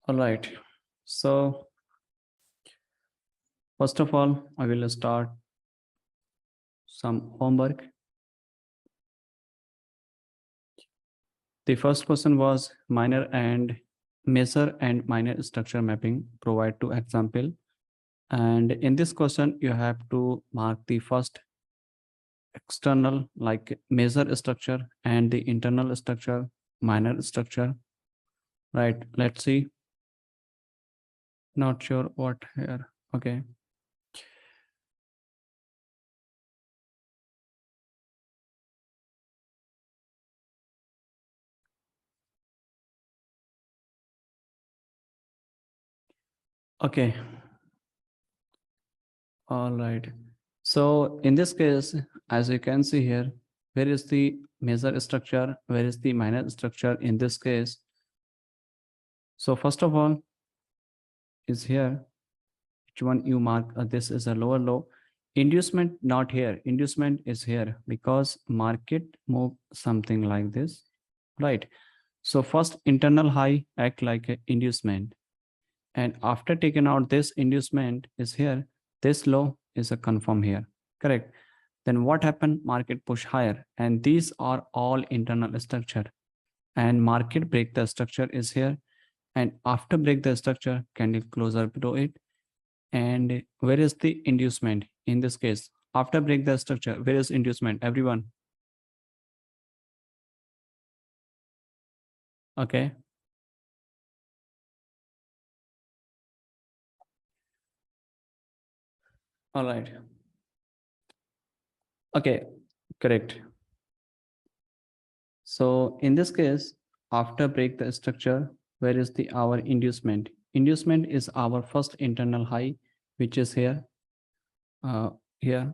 All right. So first of all, I will start some homework. The first question was minor and measure and minor structure mapping. Provide two example. And in this question, you have to mark the first external like measure structure and the internal structure, minor structure. Right. Let's see. Not sure what here. Okay. Okay. All right. So in this case, as you can see here, where is the major structure? Where is the minor structure in this case? So first of all is here, which one you mark, this is a lower low. Inducement not here, inducement is here because market move something like this, right? So first internal high act like a inducement. And after taking out this inducement is here, this low is a confirm here, correct? Then what happened? Market push higher, and these are all internal structure. And market break the structure is here, and after break the structure, candle closer below it. And where is the inducement in this case? After break the structure, where is inducement? Everyone, okay? All right. Okay, correct. So in this case, after break the structure, where is the our inducement? Inducement is our first internal high, which is here, uh, here.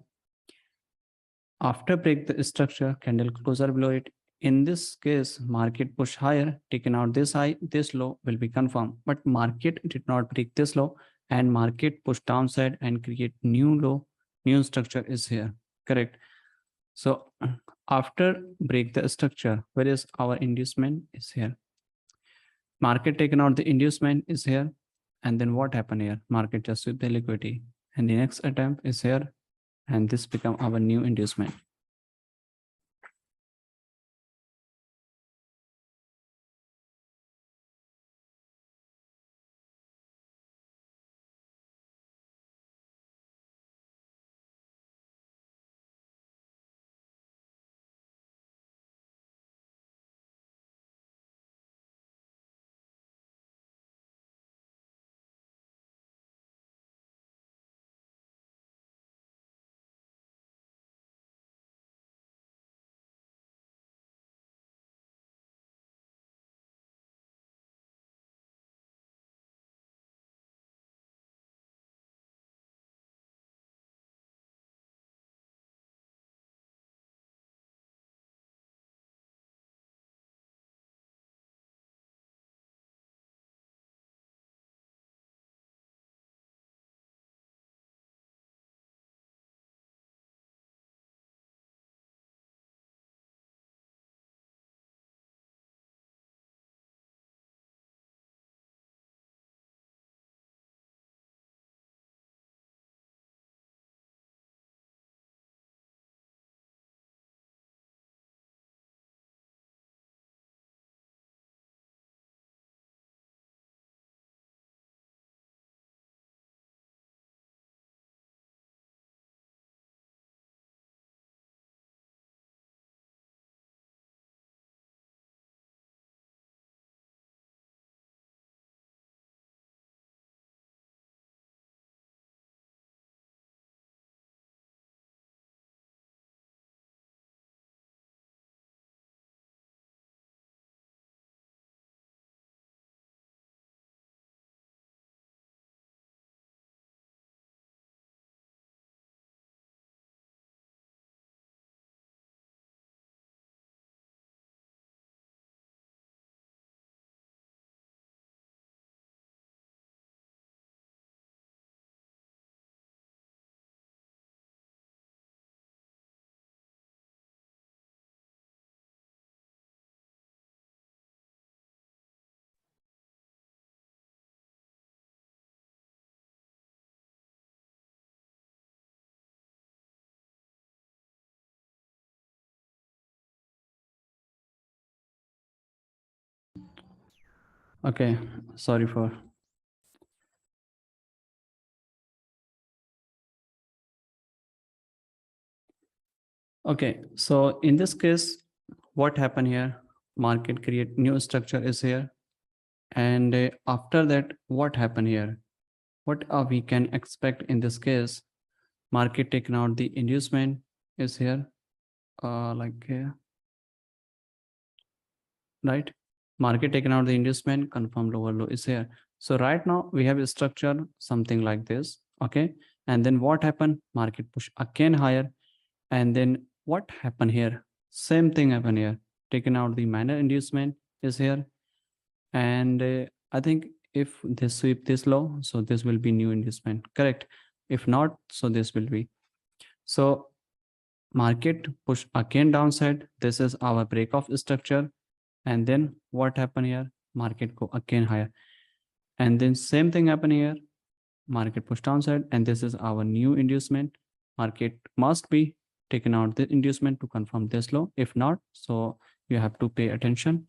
After break the structure, candle closer below it. In this case, market push higher, taken out this high, this low will be confirmed. But market did not break this low, and market push downside and create new low, new structure is here. Correct. So after break the structure, where is our inducement is here. Market taken out the inducement is here. And then what happened here? Market just with the liquidity. And the next attempt is here. And this become our new inducement. Okay, sorry for. Okay, so in this case, what happened here? Market create new structure is here. And after that, what happened here? What we can expect in this case? Market taken out the inducement is here, like here, right? Market taken out the inducement, confirmed lower low is here. So right now we have a structure something like this, okay? And then what happened? Market push again higher. And then what happened here? Same thing happened here. Taken out the minor inducement is here. And I think if this sweep this low, so this will be new inducement, correct? If not, so this will be. So market push again downside. This is our break of structure. And then what happened here? Market go again higher. And then same thing happen here. Market push downside. And this is our new inducement. Market must be taken out the inducement to confirm this low. If not, so you have to pay attention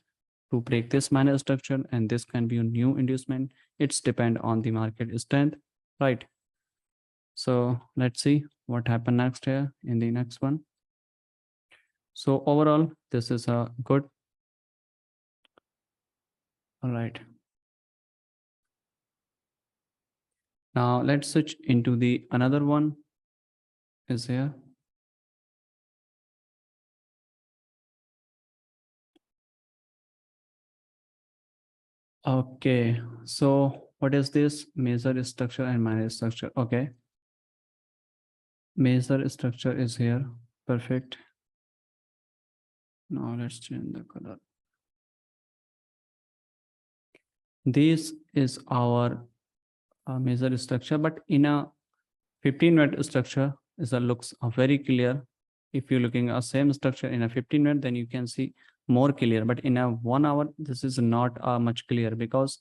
to break this minor structure, and this can be a new inducement. It's depend on the market strength, right? So let's see what happened next here in the next one. So overall, this is a good. All right. Now let's switch into the another one is here. Okay, so what is this? Major structure and minor structure. Okay, major structure is here. Perfect. Now let's change the color. This is our major structure, but in a 15-minute structure is a looks very clear. If you're looking at same structure in a 15-minute, then you can see more clear. But in a 1 hour, this is not much clear, because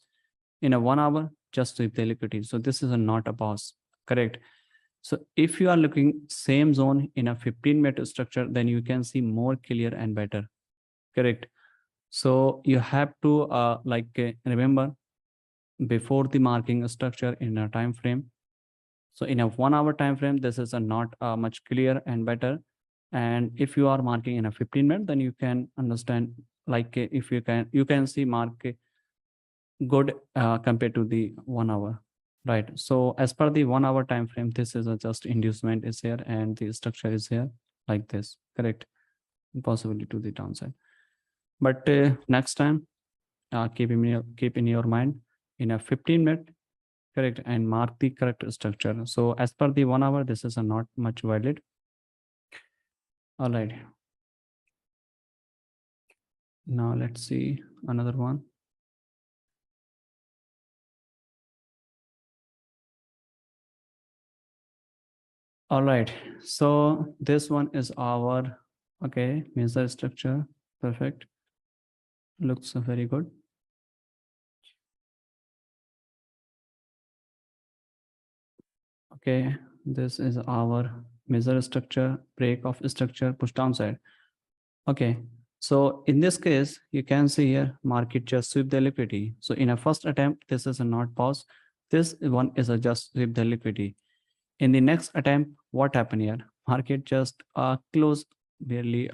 in a 1 hour, just sweep the liquidity. So this is not a boss, correct? So if you are looking same zone in a 15-minute structure, then you can see more clear and better, correct? So you have to remember before the marking a structure in a time frame. So in a 1 hour time frame, this is a not much clear and better. And if you are marking in a 15-minute, then you can understand, if you can see mark good compared to the 1 hour, right? So as per the 1 hour time frame, this is a just inducement is here and the structure is here like this, correct? Possibly to the downside. But next time, keep in your mind in a 15-minute, correct, and mark the correct structure. So as per the 1 hour, this is a not much valid. All right. Now let's see another one. All right. So this one is our, okay, major structure. Perfect. Looks very good. Okay. This is our major structure, break of structure, push downside. Okay. So in this case, you can see here, market just sweep the liquidity. So in a first attempt, this is a not pause. This one is a just sweep the liquidity. In the next attempt, what happened here? Market just close barely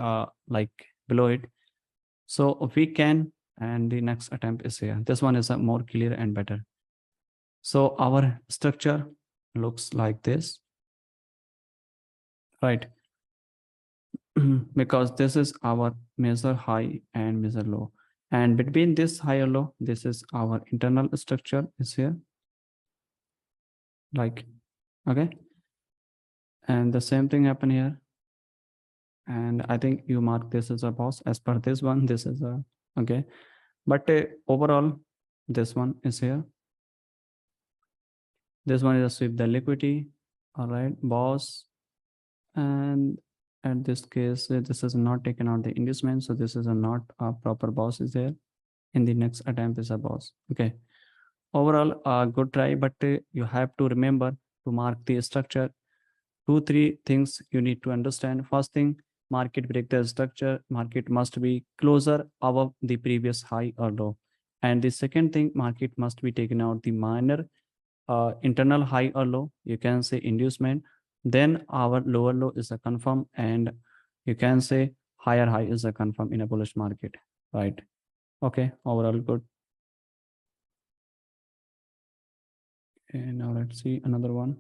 like below it. So we can, and the next attempt is here. This one is a more clear and better. So our structure looks like this, right? Because this is our measure high and measure low. And between this high or low, this is our internal structure is here, like, okay. And the same thing happen here. And I think you mark this as a boss as per this one. This is a, okay. But overall, this one is here. This one is a sweep the liquidity. All right, boss. And at this case, this is not taken out the inducement. So this is a not a proper boss is there. In the next attempt is a boss. Okay. Overall, a good try, but you have to remember to mark the structure. 2-3 things you need to understand. First thing, market break the structure. Market must be closer above the previous high or low. And the second thing, market must be taken out the minor internal high or low, you can say inducement, then our lower low is a confirm, and you can say higher high is a confirm in a bullish market, right? Okay, overall good. And now let's see another one.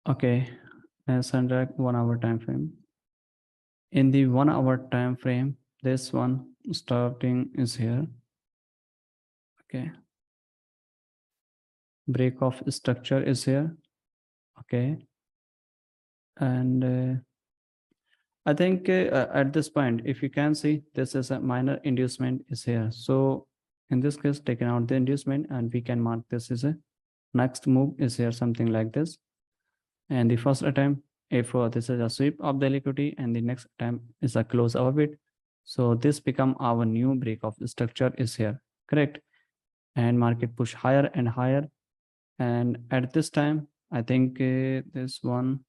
Okay, Sandra, 1 hour time frame. In the 1 hour time frame, this one starting is here. Okay, break of structure is here. Okay, and I think at this point, if you can see, this is a minor inducement is here. So in this case, taking out the inducement, and we can mark this is a next move is here, something like this. And the first attempt, if this is a sweep of the liquidity, and the next attempt is a close of it. So this become our new break of structure is here, correct? And market push higher and higher. And at this time, I think this one,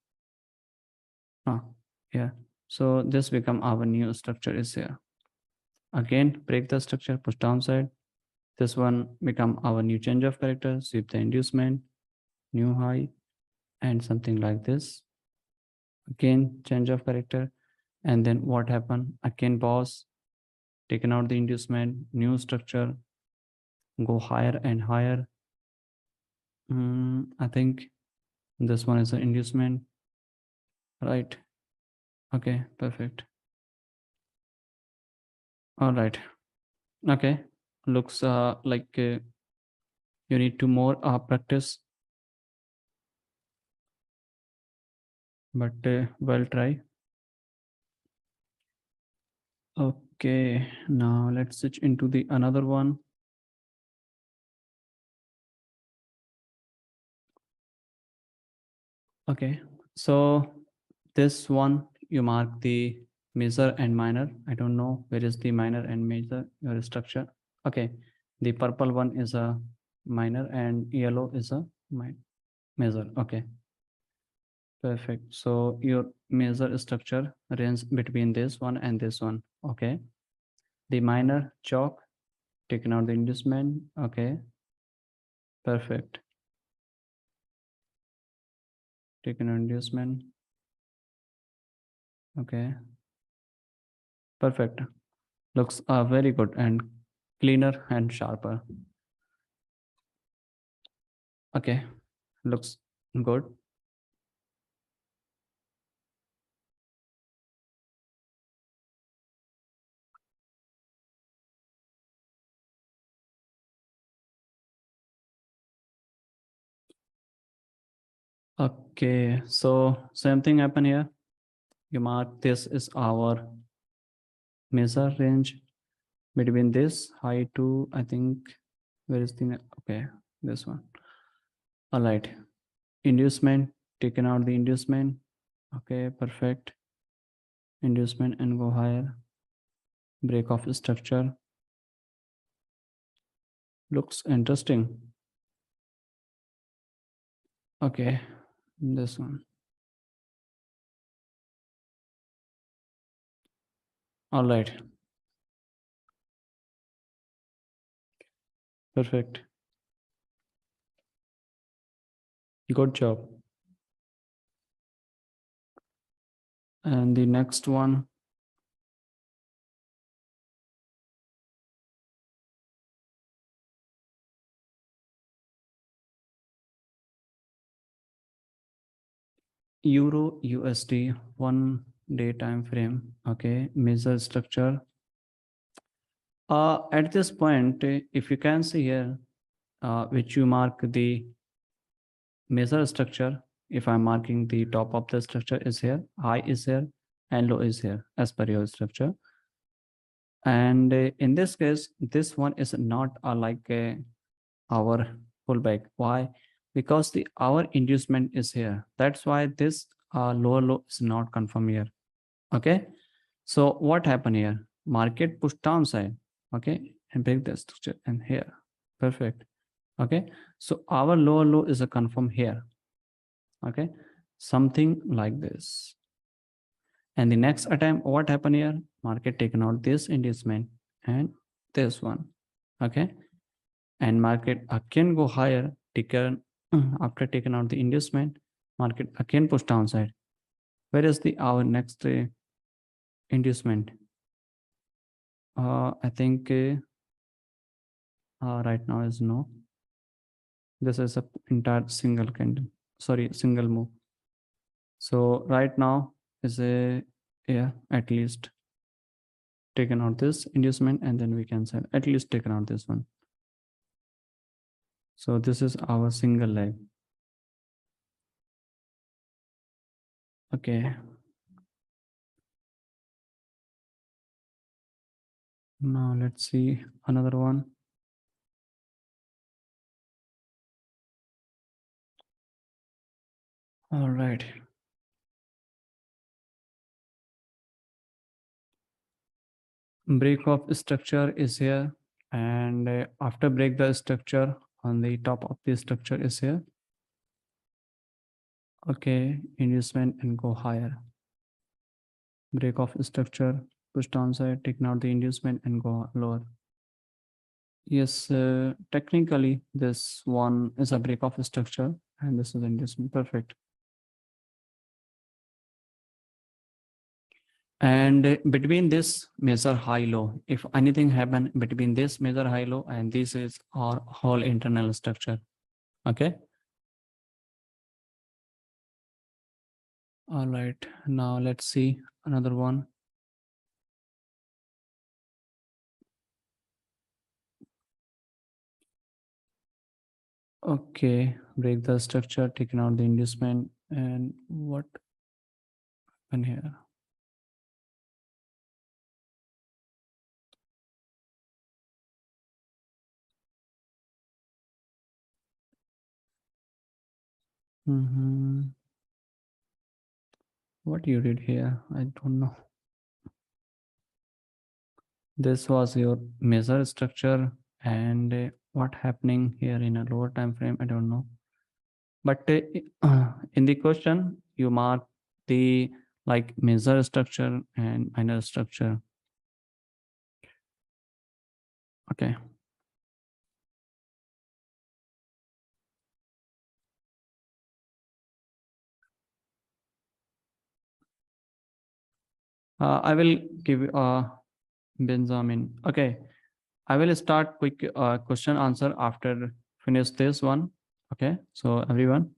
yeah. So this become our new structure is here. Again, break the structure, push downside. This one become our new change of character, sweep the inducement, new high, and something like this. Again, change of character. And then what happened? Again, pause, taken out the inducement, new structure, go higher and higher. I think this one is an inducement, right? Okay, perfect. All right. Okay, looks like you need to more practice, but well try. Okay, now let's switch into the another one. Okay, so this one you mark the major and minor. I don't know where is the minor and major your structure. Okay, the purple one is a minor and yellow is a major. Okay, perfect. So your major structure range between this one and this one. Okay, the minor chalk, taken out the inducement. Okay, perfect. Taken out inducement. Okay, perfect. Looks very good and cleaner and sharper. Okay, looks good. Okay, so same thing happen here. You mark this is our measure range between this high to, I think, where is the, okay, this one. All right, inducement, taken out the inducement. Okay, perfect. Inducement and go higher. Break off structure. Looks interesting. Okay, this one. All right, perfect. Good job. And the next one, Euro USD 1 day time frame. Okay, measure structure. At this point, if you can see here, which you mark the measure structure. If I'm marking the top of the structure is here, high is here, and low is here as per your structure. And in this case, this one is not like our pullback. Why? Because the our inducement is here. That's why this lower low is not confirmed here. Okay. So what happened here? Market push downside. Okay, and break the structure and here. Perfect. Okay, so our lower low is a confirm here. Okay, something like this. And the next attempt, what happened here? Market taken out this inducement and this one. Okay, and market again go higher, taken after taking out the inducement, market again push downside. Where is the our next inducement? I think right now is no. This is a entire single candle. Sorry, single move. So right now is a, yeah, at least taken out this inducement and then we can say at least taken out this one. So this is our single leg. Okay. Now let's see another one. All right. Break of structure is here, and after break the structure on the top of the structure is here. Okay, inducement and go higher. Break of structure, push downside, take out the inducement and go lower. Yes, technically this one is a break of structure and this is inducement. Perfect. And between this measure high low, if anything happen between this measure high low and this is our whole internal structure. Okay. All right, now let's see another one. Okay, break the structure, taking out the inducement, and what happened here? What you did here? I don't know. This was your measure structure, and what happening here in a lower time frame? I don't know. But in the question, you mark the like measure structure and minor structure. Okay. I will give Benjamin. Okay. I will start quick question answer after finish this one. Okay. So everyone.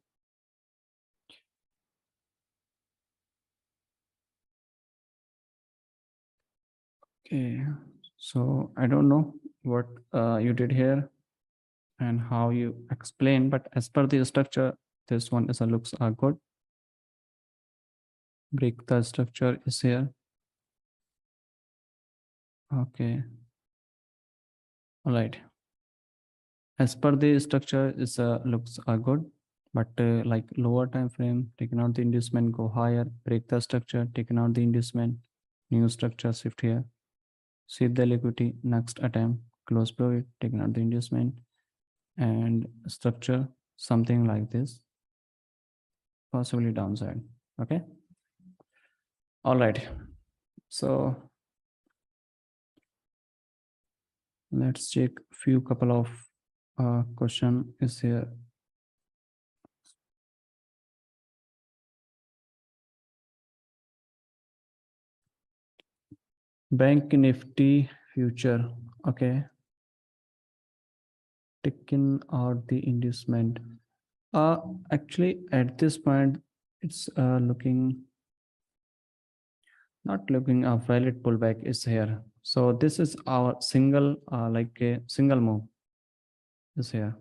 Okay. So I don't know what you did here and how you explain, but as per the structure, this one is a looks good. Break the structure is here. Okay. All right. As per the structure is looks good, but like lower time frame, taking out the inducement, go higher, break the structure, taking out the inducement, new structure shift here. Save the liquidity, next attempt, close below it, taking out the inducement and structure something like this, possibly downside. Okay. All right. So let's check few couple of question is here. Bank Nifty future. Okay. Taking out the inducement. Actually, at this point, it's looking not looking a valid pullback is here. So this is our single, like a single move is here.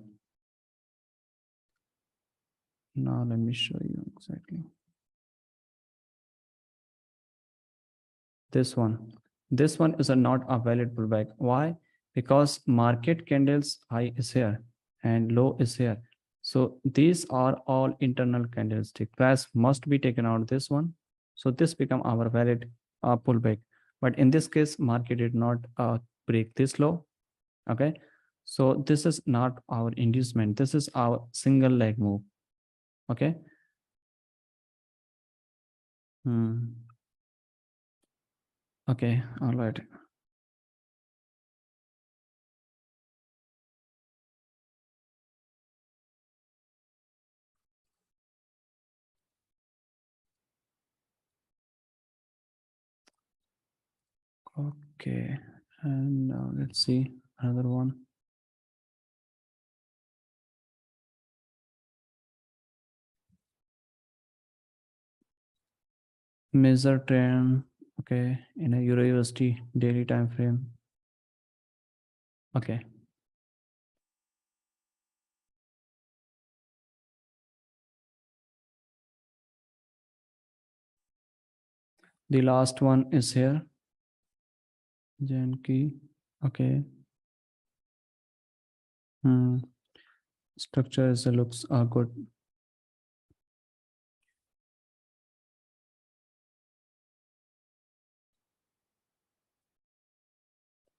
Now let me show you exactly. This one is a not a valid pullback. Why? Because market candles high is here and low is here. So these are all internal candlestick. Price must be taken out this one. So this become our valid pullback. But in this case, market did not break this low. Okay. So this is not our inducement. This is our single leg move. Okay. Okay. All right. Okay. And now let's see another one. Measure trend. Okay. In a Euro USD daily time frame. Okay. The last one is here. Janki. Okay. Structure is looks good.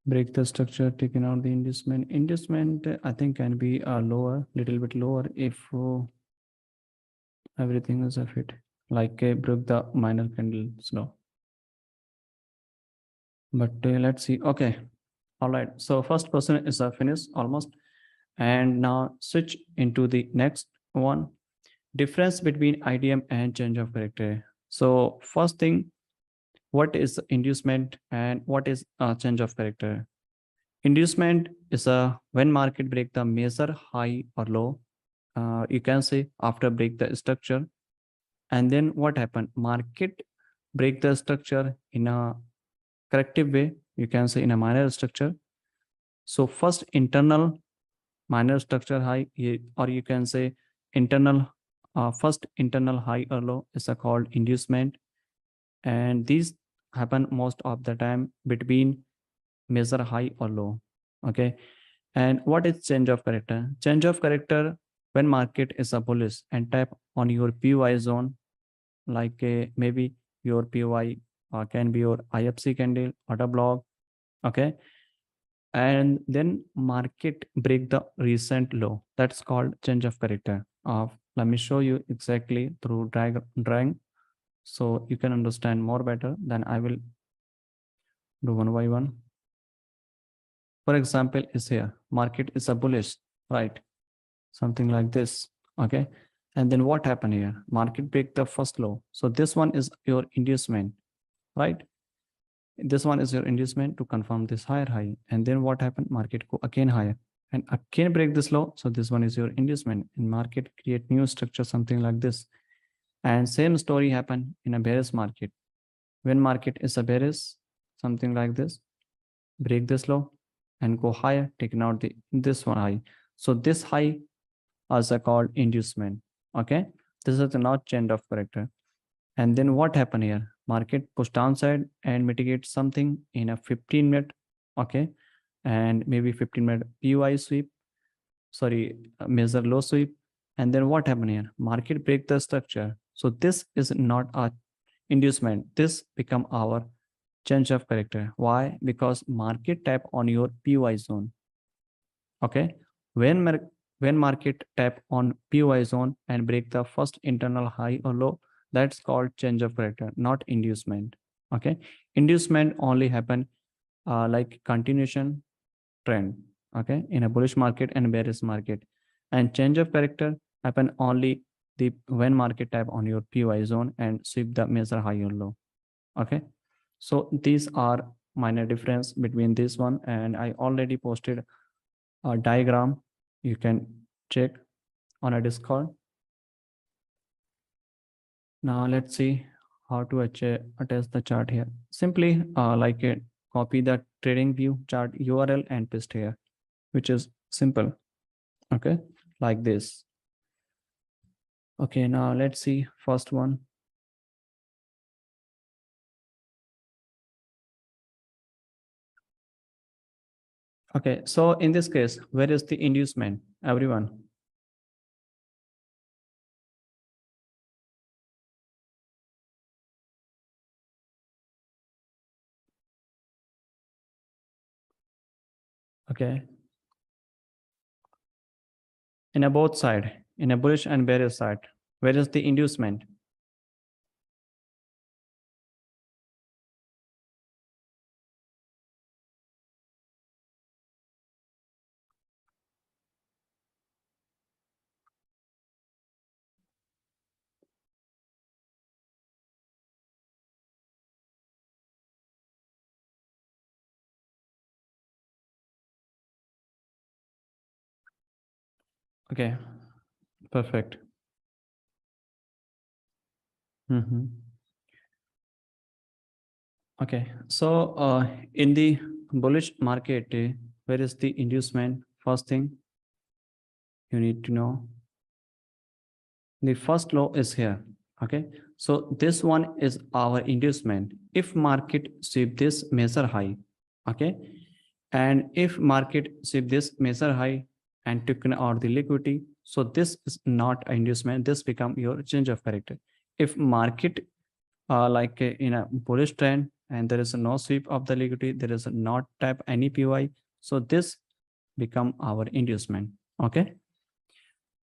Break the structure, taking out the inducement. Inducement, I think, can be lower, little bit lower if everything is a fit. Like broke the minor candle slow. But let's see. Okay. All right. So first person is finished almost. And now switch into the next one. Difference between IDM and change of character. So first thing, what is inducement and what is change of character? Inducement is a when market break the major high or low. You can say after break the structure, and then what happened? Market break the structure in a corrective way. You can say in a minor structure. So first internal minor structure high, or you can say internal first internal high or low is a called inducement, and these happen most of the time between measure high or low. Okay. And what is change of character? Change of character when market is a bullish and tap on your PY zone, like maybe your PY can be your IFC candle, order block. Okay. And then market break the recent low. That's called change of character. Let me show you exactly through drawing so you can understand more better. Then I will do one by one. For example, is here market is a bullish, right? Something like this. Okay. And then what happened here? Market break the first low. So this one is your inducement, right? This one is your inducement to confirm this higher high. And then what happened? Market go again higher and again break this low. So this one is your inducement, and market create new structure, something like this. And same story happened in a bearish market. When market is a bearish, something like this, break this low and go higher, taking out this one high. So this high is called inducement. Okay. This is not change of character. And then what happened here? Market push downside and mitigate something in a 15-minute. Okay. And maybe 15-minute PY sweep. Sorry, measure low sweep. And then what happened here? Market break the structure. So this is not a inducement. This become our change of character. Why? Because market tap on your PY zone. Okay. When when market tap on PY zone and break the first internal high or low, that's called change of character, not inducement. Okay. Inducement only happen like continuation trend. Okay. In a bullish market and bearish market, and change of character happen only the when market tap on your PY zone and sweep the measure high or low. Okay. So these are minor difference between this one, and I already posted a diagram. You can check on a Discord. Now let's see how to attach the chart here. Simply like it, copy the trading view chart URL and paste here, which is simple. Okay, like this. Okay, now let's see first one. Okay, so in this case, where is the inducement? Everyone. Okay. In a both side, in a bullish and bearish side, where is the inducement? Okay, perfect. Okay, so in the bullish market, where is the inducement? First thing you need to know, the first law is here. Okay, so this one is our inducement. If market sweep this measure high, okay, and if market sweep this measure high and taken out the liquidity, so this is not an inducement. This become your change of character. If market in a bullish trend and there is no sweep of the liquidity, there is not tap any PY, so this become our inducement. Okay,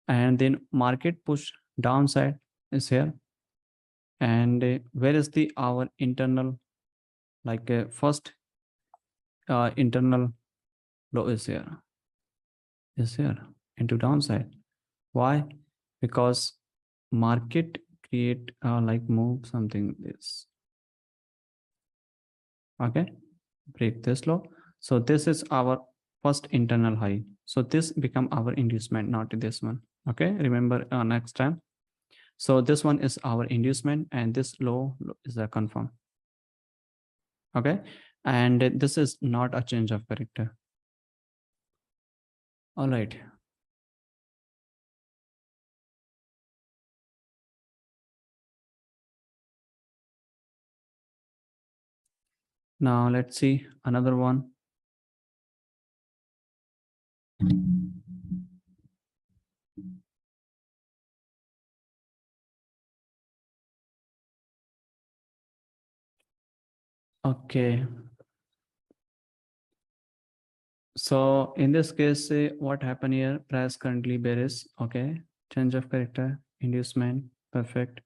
and then market push downside is here, and where is the our internal first internal low is here into downside. Why? Because market create move something this. Okay, break this low. So this is our first internal high. So this become our inducement, not this one. Okay, remember next time. So this one is our inducement and this low is a confirm. Okay, and this is not a change of character. All right. Now let's see another one. Okay. So in this case, what happened here? Price currently bearish. Okay. Change of character, inducement, perfect.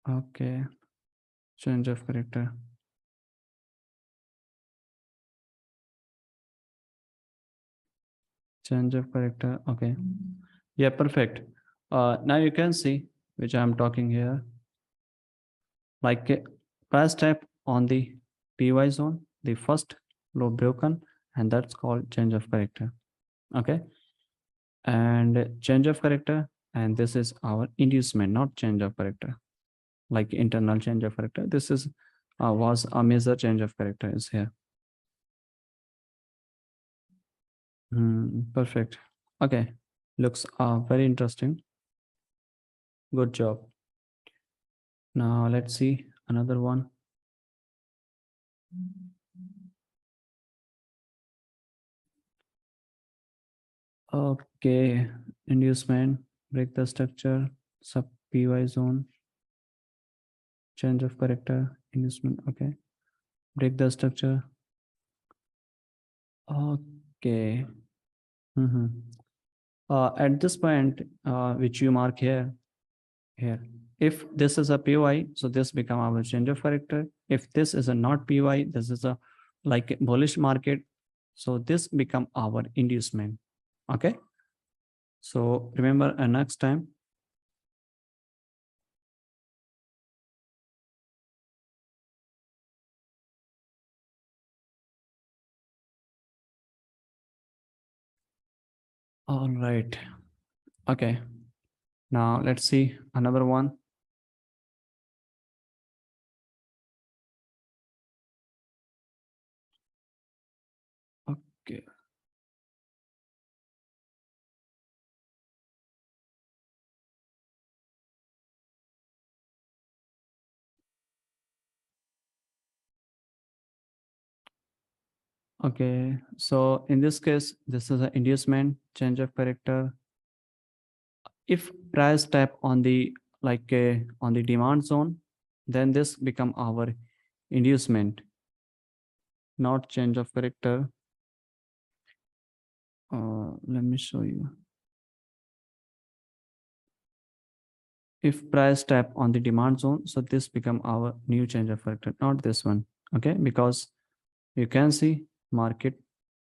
Okay. Change of character. Change of character. Okay. Yeah, perfect. Now you can see which I'm talking here. Like price tap on the PY zone, the first low broken, and that's called change of character. Okay. And change of character, and this is our inducement, not change of character, like internal change of character. This is was a major change of character is here. Perfect. Okay, looks very interesting. Good job. Now let's see another one. Okay, inducement, break the structure, sub PY zone, change of character, inducement. Okay, break the structure. Okay. At this point, which you mark here, if this is a PY, so this become our change of character. If this is a not PY, this is a like bullish market, so this become our inducement. Okay, so remember next time. All right. Okay, now let's see another one. Okay. Okay, so in this case, this is an inducement, change of character. If price tap on the on the demand zone, then this become our inducement, not change of character. Let me show you. If price tap on the demand zone, so this become our new change of character, not this one. Okay, because you can see market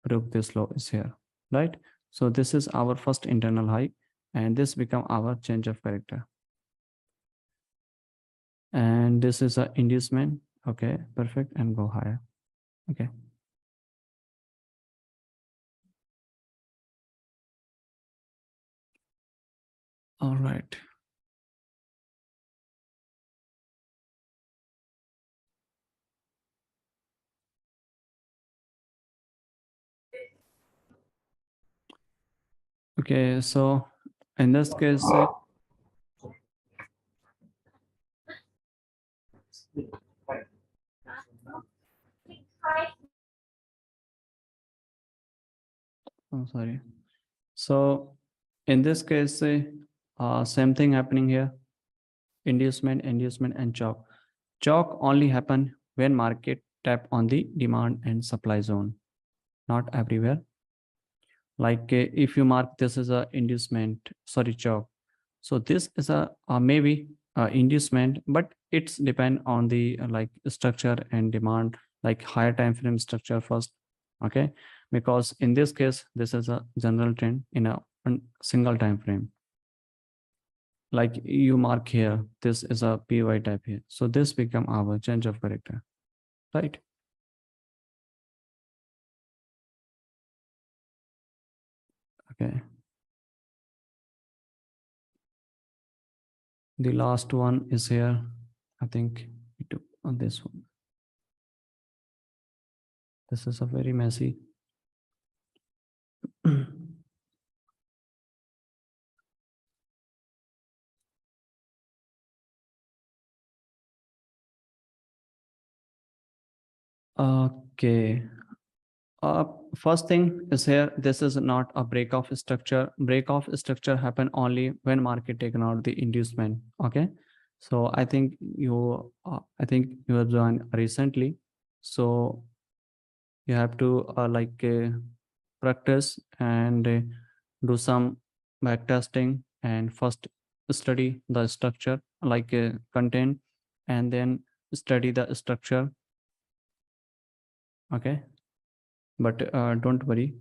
broke this low is here, right? So this is our first internal high, and this become our change of character. And this is a inducement. Okay, perfect, and go higher. Okay. All right. Okay, so in this case, oh, sorry. So in this case, same thing happening here. Inducement, inducement, and chalk. Chalk only happen when market tap on the demand and supply zone, not everywhere. Like if you mark this as a inducement, sorry, chalk. So this is a maybe inducement, but it's depend on the like structure and demand, like higher time frame structure first. Okay, because in this case, this is a general trend in a single time frame. Like you mark here, this is a PY type here. So this become our change of character, right? Okay. The last one is here. I think we took on this one. This is a very messy. Okay. Uh, First thing is here, this is not a break off structure. Break off structure happen only when market taken out the inducement. Okay. So I think you have joined recently. So you have to practice and do some back testing and first study the structure like content and then study the structure. Okay, but don't worry.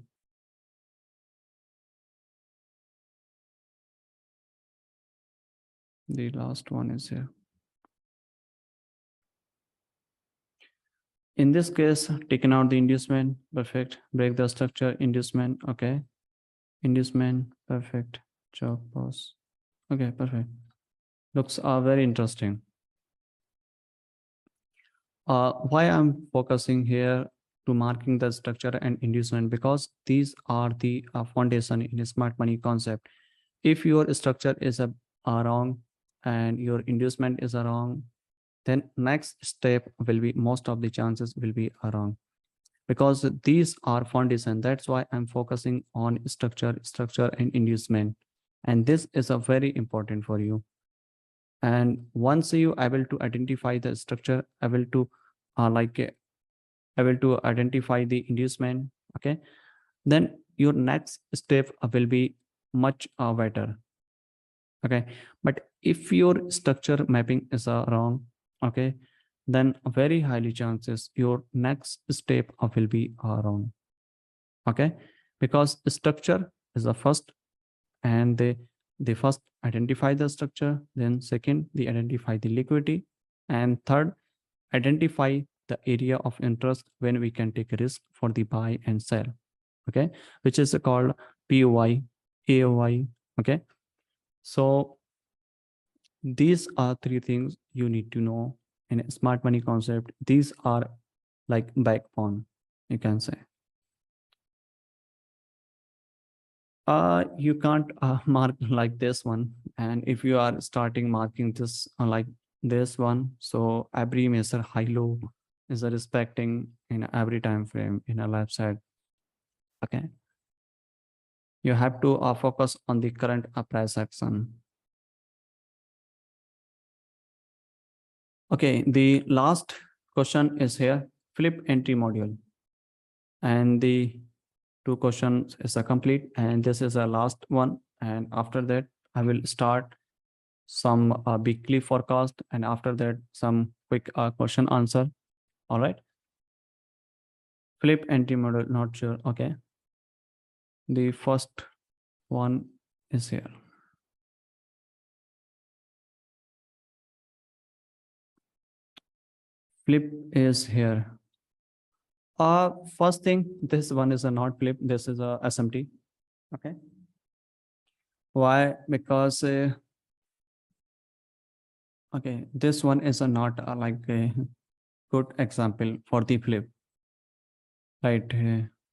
The last one is here. In this case, taking out the inducement, perfect. Break the structure, inducement, okay. Inducement, perfect. Chalk pause. Okay, perfect. Looks very interesting. Why I'm focusing here to marking the structure and inducement, because these are the foundation in a smart money concept. If your structure is wrong and your inducement is wrong, then next step will be most of the chances will be wrong, because these are foundation. That's why I'm focusing on structure and inducement, and this is a very important for you. And once you able to identify the structure, able to like able to identify the inducement, okay, then your next step will be much better. Okay, but if your structure mapping is wrong, okay, then very highly chances your next step will be wrong. Okay, because structure is the first, and they first identify the structure, then second they identify the liquidity, and third identify the area of interest when we can take a risk for the buy and sell. Okay, which is called POI, AOI. Okay, so these are three things you need to know in a smart money concept. These are like backbone, you can say. You can't mark like this one, and if you are starting marking this like this one, so every measure high low is a respecting in every time frame in a left side. Okay, you have to focus on the current price action. Okay, the last question is here, flip entry module, and the two questions is a complete, and this is a last one. And after that, I will start some weekly forecast, and after that, some quick question answer. All right. Flip entry model, not sure. Okay. The first one is here. Flip is here. First thing, this one is a not flip. This is a SMT. Okay. Why? Because okay, this one is a not like a good example for the flip. Right.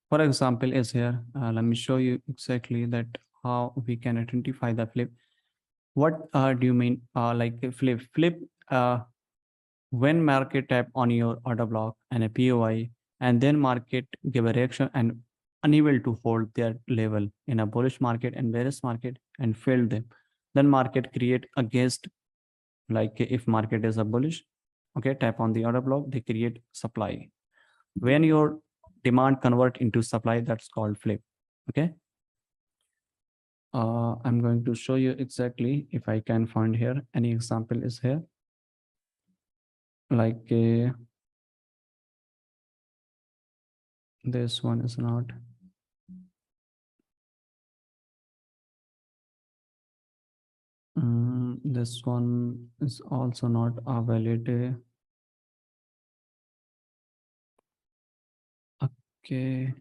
For example, is here. Let me show you exactly that how we can identify the flip. What do you mean? Like a flip? Flip. When market tap on your order block and a POI, and then market give a reaction and unable to hold their level in a bullish market and bearish market and fail them, then market create against, like if market is a bullish, okay, tap on the order block, they create supply. When your demand convert into supply, that's called flip. Okay. I'm going to show you exactly if I can find here any example is here, like this one is not. This one is also not a valid. Okay.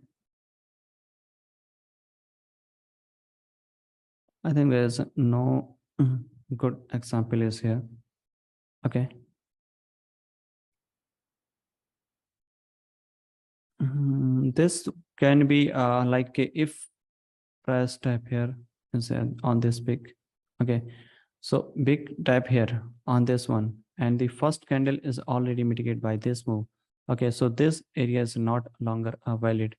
I think there's no good example is here. Okay. This can be like if press type here is on this big. Okay. So big type here on this one, and the first candle is already mitigated by this move. Okay, so this area is not longer valid.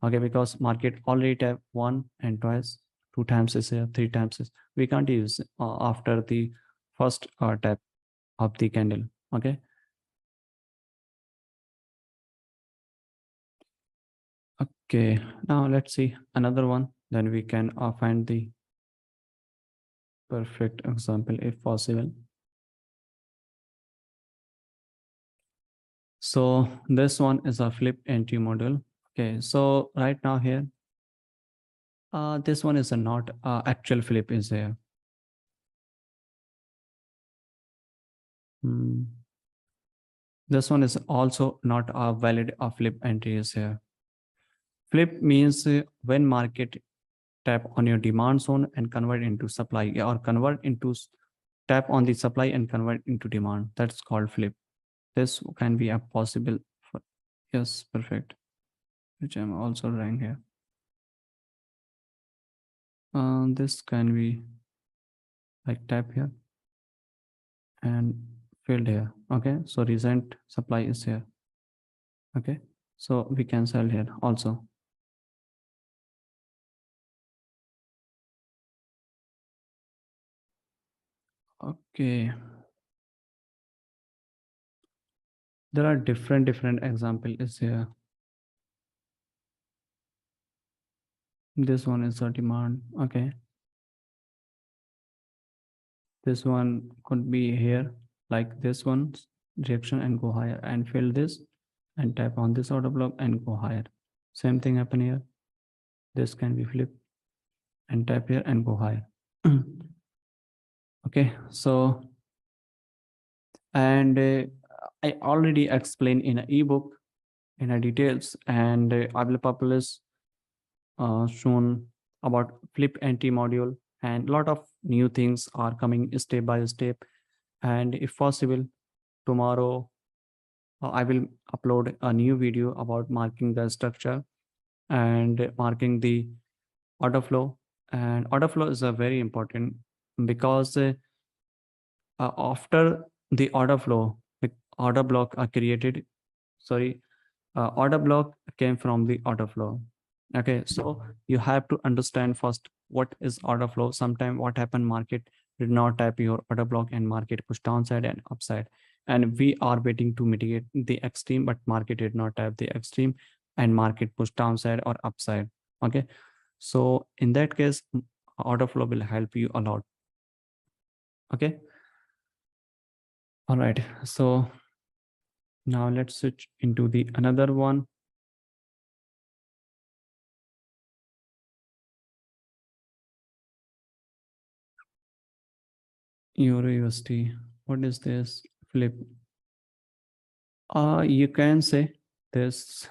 Okay, because market already tap one and twice, two times is here, three times is. We can't use after the first tap of the candle. Okay. Okay. Now let's see another one. Then we can find the perfect example if possible. So this one is a flip entry model. Okay. So right now here, this one is a not actual flip is here. This one is also not a valid flip entry is here. Flip means when market tap on your demand zone and convert into supply, or convert into tap on the supply and convert into demand. That's called flip. This can be a possible. Yes, perfect. Which I'm also writing here. This can be like tap here and filled here. Okay, so recent supply is here. Okay, so we can sell here also. Okay, there are different examples here. This one is a demand. Okay, this one could be here, like this one's reaction and go higher and fill this and tap on this order block and go higher. Same thing happen here. This can be flipped and tap here and go higher. Okay, so and I already explained in an ebook in a details, and I will publish soon about flip entry module, and a lot of new things are coming step by step. And if possible, tomorrow I will upload a new video about marking the structure and marking the order flow. And order flow is a very important, because after the order flow, the order block are created. Sorry, order block came from the order flow. Okay, so you have to understand first what is order flow. Sometime what happened, market did not tap your order block and market pushed downside and upside, and we are waiting to mitigate the extreme, but market did not tap the extreme, and market push downside or upside. Okay, so in that case, order flow will help you a lot. Okay, all right, so now let's switch into the another one. Euro USD. What is this? Flip. You can say this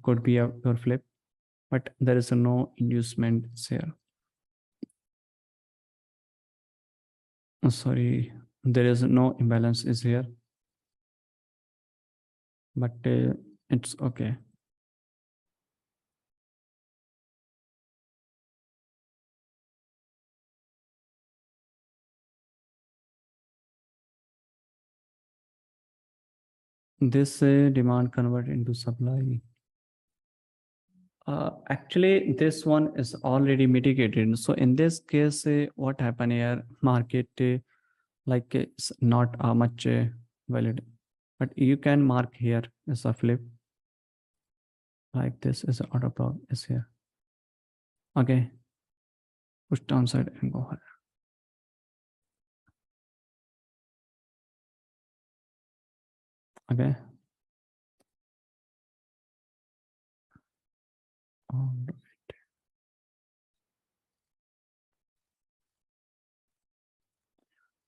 could be your flip, but there is no inducement here. Sorry, there is no imbalance is here, but it's okay. This demand convert into supply. Actually, this one is already mitigated. So in this case, what happened here? Market like it's not much valid, but you can mark here as a flip. Like this is order block is here. Okay, push downside and go higher. Okay. All right.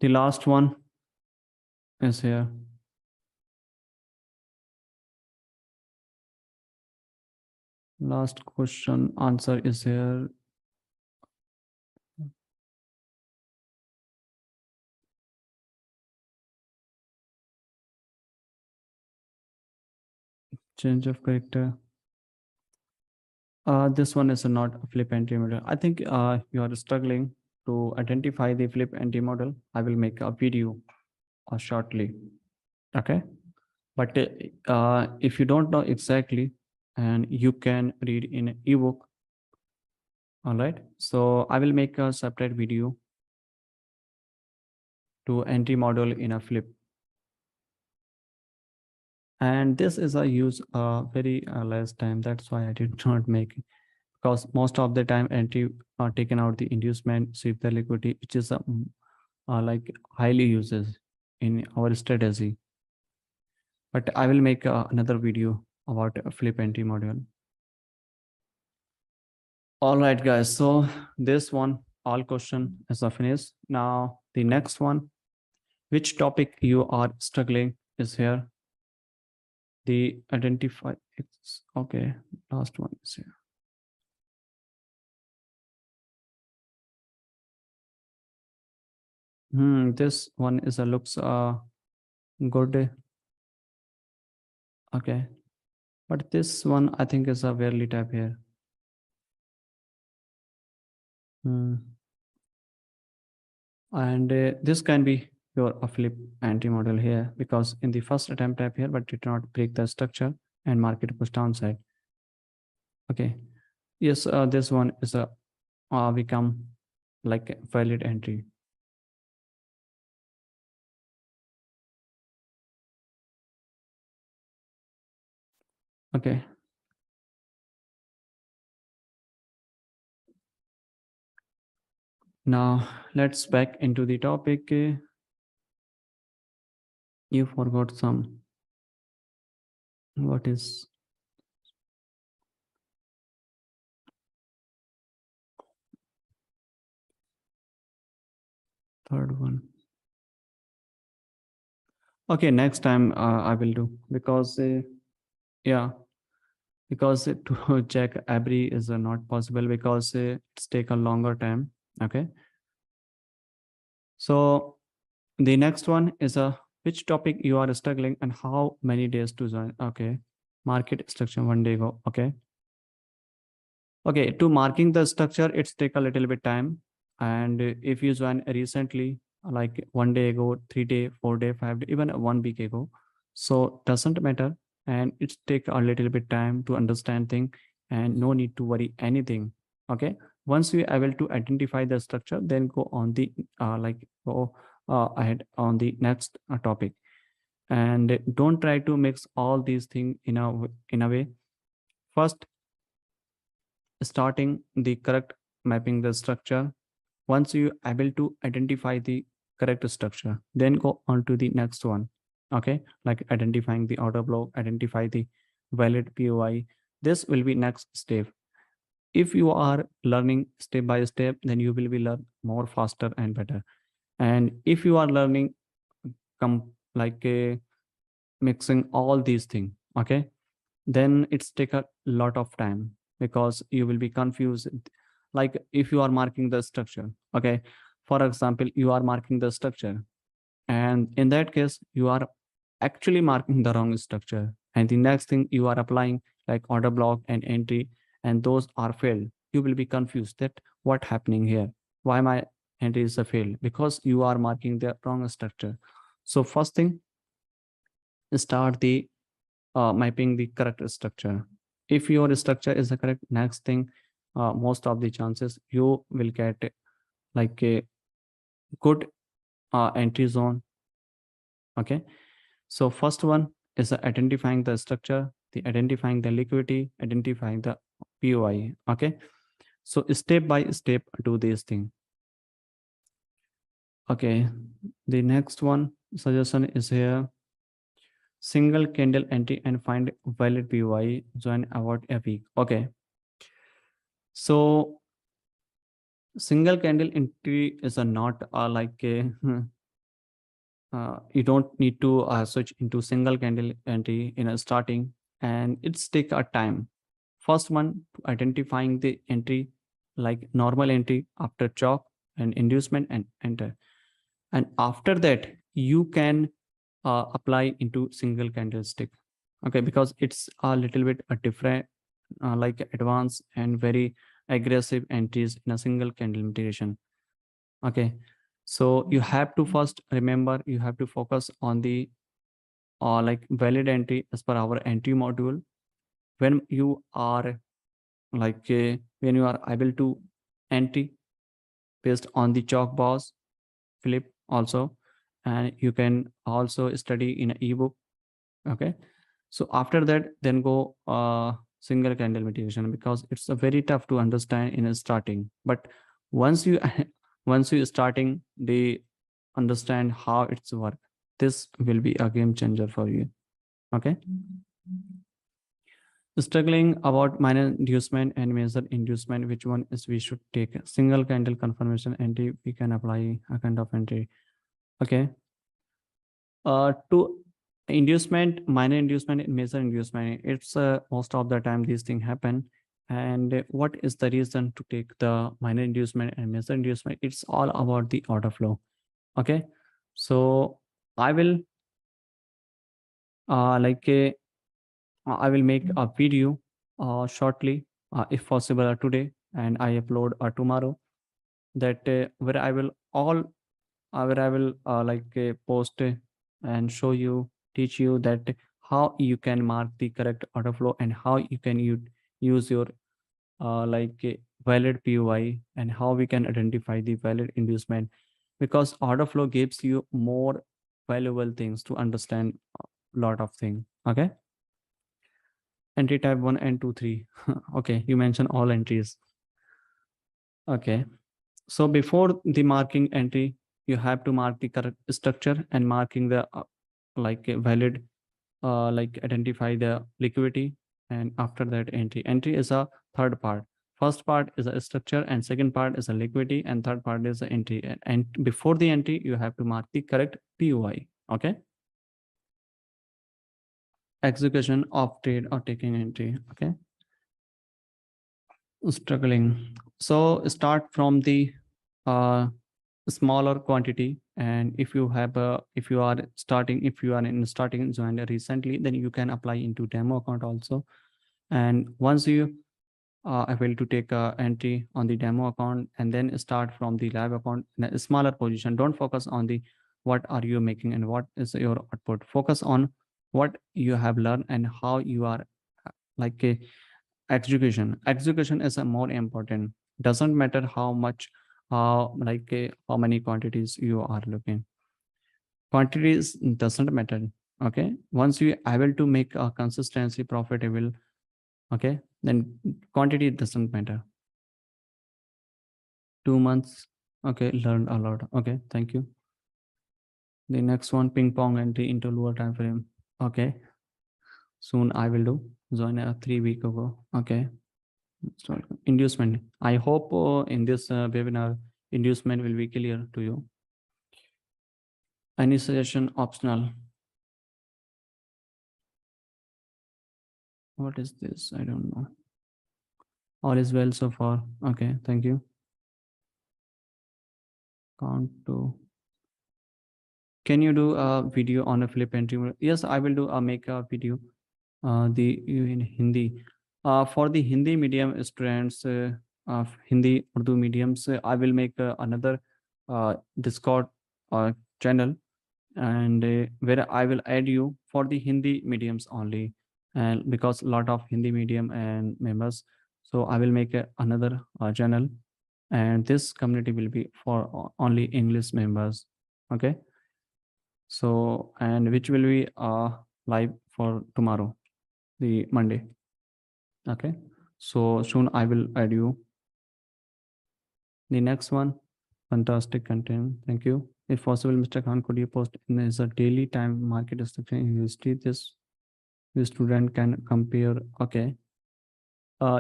The last one is here. Last question answer is here. Change of character. This one is not a flip entry model. I think you are struggling to identify the flip entry model. I will make a video shortly. Okay. But if you don't know exactly, and you can read in ebook. All right. So I will make a separate video to entry model in a flip. And this is a use very less time. That's why I did not make it, because most of the time entry taken out the inducement, sweep the liquidity, which is like highly uses in our strategy. But I will make another video about a flip entry module. All right, guys. So this one, all question is finished. Now the next one, which topic you are struggling is here. The identify. It's okay. Last one is here. This one is a looks good. Okay, but this one I think is a barely tap here. And this can be your a flip anti model here, because in the first attempt tap here, but did not break the structure and market push downside. Okay, yes, this one is a become like a valid entry. Okay. Now let's back into the topic. You forgot some. What is third one? Okay, next time I will do, because yeah, because to check every is not possible, because it's take a longer time. Okay, so the next one is a which topic you are struggling and how many days to join. Okay, market structure 1 day ago. Okay, okay, to marking the structure it's take a little bit time, and if you join recently like 1 day ago, 3 day, 4 day, 5 day, even 1 week ago, so doesn't matter, and it's take a little bit time to understand thing, and no need to worry anything. Okay, once you are able to identify the structure, then go on the like go ahead on the next topic, and don't try to mix all these things in a way. First, starting the correct mapping the structure. Once you able to identify the correct structure, then go on to the next one. Okay, like identifying the order block, identify the valid POI. This will be next step. If you are learning step by step, then you will be learn more faster and better. And if you are learning come like mixing all these things, okay, then it's take a lot of time because you will be confused. Like if you are marking the structure, okay, for example, you are marking the structure, and in that case you are actually marking the wrong structure, and the next thing you are applying like order block and entry, and those are failed. You will be confused that what happening here, why my entry is a fail, because you are marking the wrong structure. So first thing, start the mapping the correct structure. If your structure is the correct, next thing, most of the chances you will get like a good entry zone. Okay, so first one is identifying the structure, the identifying the liquidity, identifying the POI. Okay, so step by step do this thing. Okay, the next one suggestion is here: single candle entry and find valid POI, join about a week. Okay, so single candle entry is a not like a you don't need to switch into single candle entry in a starting, and it's take a time. First one, identifying the entry like normal entry after chalk and inducement and enter, and after that you can apply into single candlestick. Okay, because it's a little bit a different like advanced and very aggressive entries in a single candle meditation. Okay, so you have to first remember, you have to focus on the like valid entry as per our entry module. When you are like when you are able to entry based on the chalk bars flip also, and you can also study in an ebook. Okay, so after that then go single candle meditation, because it's a very tough to understand in a starting, but once you once you starting the understand how it's work, this will be a game changer for you. Okay, struggling about minor inducement and major inducement, which one is we should take? Single candle confirmation entry, we can apply a kind of entry. Okay, to inducement, minor inducement and major inducement, it's most of the time these things happen. And what is the reason to take the minor inducement and major inducement? It's all about the order flow. Okay, so I will like I will make a video shortly, if possible today, and I upload tomorrow, that where I will all where I will like post and show you, teach you that how you can mark the correct order flow and how you can use your like valid POI, and how we can identify the valid inducement, because order flow gives you more valuable things to understand a lot of things. Okay, entry type 1 and 2 3. Okay, you mentioned all entries. Okay, so before the marking entry, you have to mark the correct structure and marking the like a valid like identify the liquidity, and after that entry is a third part. First part is a structure, and second part is a liquidity, and third part is the entry. And before the entry you have to mark the correct POI. Okay, execution of trade or taking entry. Okay, struggling, so start from the uh, smaller quantity, and if you have a, if you are starting, if you are in starting joined recently, then you can apply into demo account also. And once you are able to take a entry on the demo account, and then start from the live account in a smaller position, don't focus on the what are you making and what is your output. Focus on what you have learned and how you are like a execution is a more important. Doesn't matter how much like how many quantities you are looking, quantities doesn't matter. Okay, once you able to make a consistency profitable, Okay, then quantity doesn't matter. 2 months. Okay, learned a lot. Okay, thank you. The next one, ping pong entry into lower time frame. Okay, soon I will do. Join 3 week ago. Okay, so inducement. I hope in this webinar, inducement will be clear to you. Any suggestion optional? What is this? I don't know. All is well so far. Okay, thank you. Count to. Can you do a video on a flip entry? Yes, I will do. Make a video. The in Hindi. For the Hindi medium students of Hindi Urdu mediums, I will make another Discord channel, and where I will add you for the Hindi mediums only, and because a lot of Hindi medium and members, so I will make another channel, and this community will be for only English members. Okay, so and which will be live for tomorrow, the Monday. Okay, so soon I will add you. The next one, fantastic content. Thank you. If possible, Mr. Khan, could you post in as a daily time market instruction in history? This the student can compare. Okay.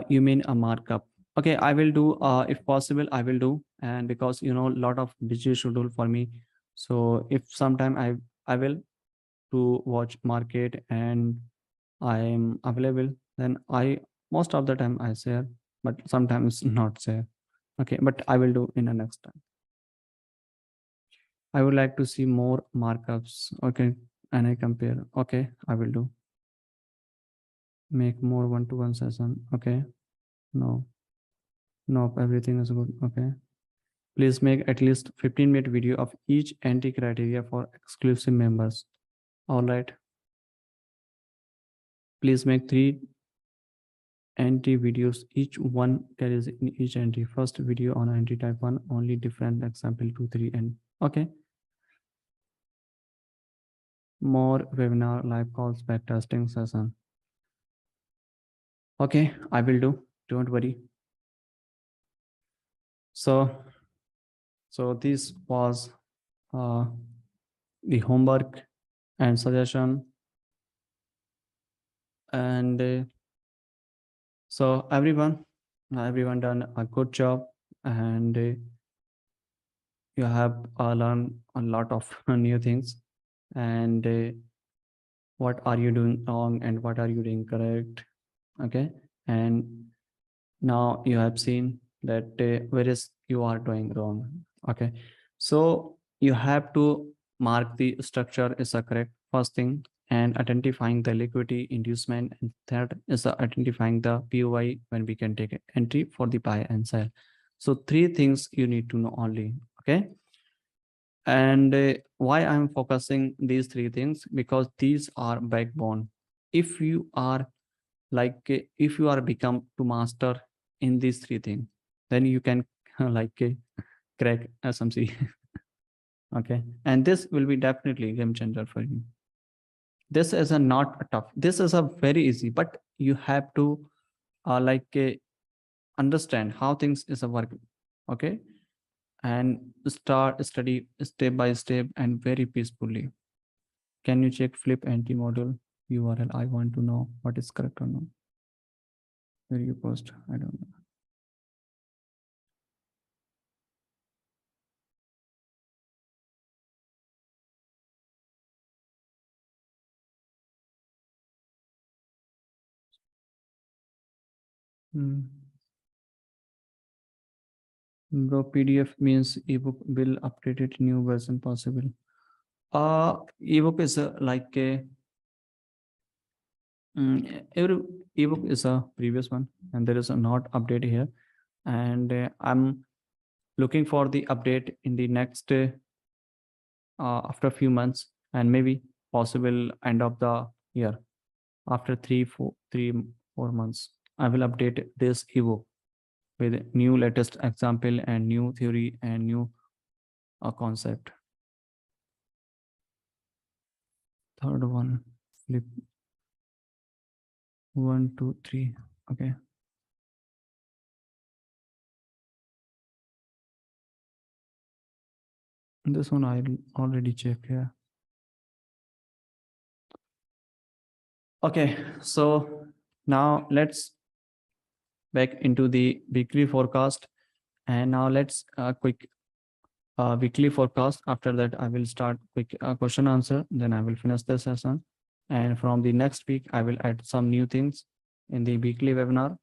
You mean a markup? Okay, I will do. If possible, I will do. And because a lot of busy schedule for me, so if sometime I will to watch market and I am available, then I most of the time I share, but sometimes not share. Okay, but I will do in the next time. I would like to see more markups. Okay, and I compare. Okay, I will do. Make more one-to-one session. Okay, no, nope, everything is good. Okay, please make at least 15-minute video of each entry criteria for exclusive members. All right. Please make 3 entry videos, each one carries in each entry. First video on entry type 1, only different example 2, 3, and okay. More webinar, live calls, back testing session. Okay, I will do. Don't worry. So this was the homework and suggestion, and so everyone done a good job, and you have learned a lot of new things, and what are you doing wrong and what are you doing correct. Okay, and now you have seen that where is you are doing wrong. Okay, so you have to mark the structure is a correct first thing, and identifying the liquidity inducement, and third is identifying the POI when we can take an entry for the buy and sell. So 3 things you need to know only. Okay, and why I'm focusing these 3 things, because these are backbone. If you are if you are become to master in these 3 things, then you can crack SMC. Okay, and this will be definitely game changer for you. This is a not a tough, this is a very easy, but you have to understand how things is a work. Okay, and start study step by step and very peacefully. Can you check flip anti model URL? I want to know what is correct or not. Where you post? I don't know. Bro, PDF means ebook will updated new version possible. Ebook is like a every ebook is a previous one, and there is a not update here, and I'm looking for the update in the next after a few months, and maybe possible end of the year, after 3-4 months, I will update this ebook with new latest example and new theory and new concept. Third one, flip 1, 2, 3. Okay. This one I already checked here. Okay, so now let's back into the weekly forecast, and now let's quick weekly forecast. After that, I will start quick question answer. Then I will finish the session, and from the next week, I will add some new things in the weekly webinar.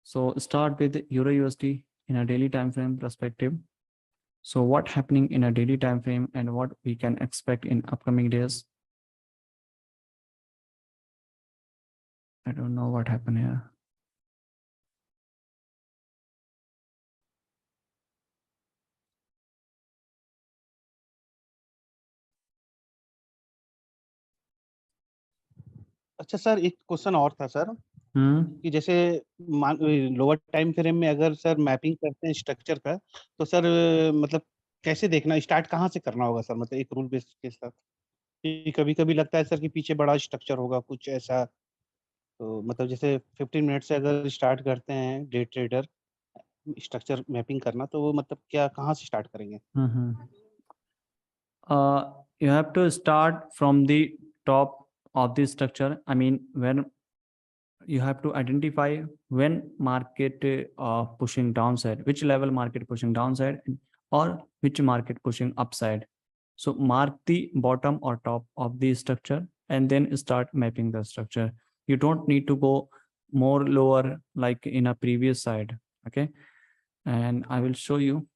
So start with Euro USD in a daily time frame perspective. So what happening in a daily time frame and what we can expect in upcoming days. I don't know what happened here. अच्छा sir, एक question और था sir Hmm. कि जैसे lower time frame में अगर sir mapping करते हैं स्ट्रक्चर का, तो सर मतलब कैसे देखना, स्टार्ट कहाँ से करना होगा सर, मतलब एक रूल बेस के साथ? कभी कभी लगता है सर कि पीछे बड़ा स्ट्रक्चर होगा कुछ ऐसा, तो मतलब जैसे 15 मिनट से अगर स्टार्ट करते हैं डे ट्रेडर स्ट्रक्चर मैपिंग करना, तो वो मतलब क्या कहाँ से स्टार्ट करेंगे? You have to start from the top of the structure. I mean, when you have to identify when market pushing downside, which level market pushing downside, or which market pushing upside. So mark the bottom or top of the structure and then start mapping the structure. You don't need to go more lower like in a previous side. Okay, and I will show you.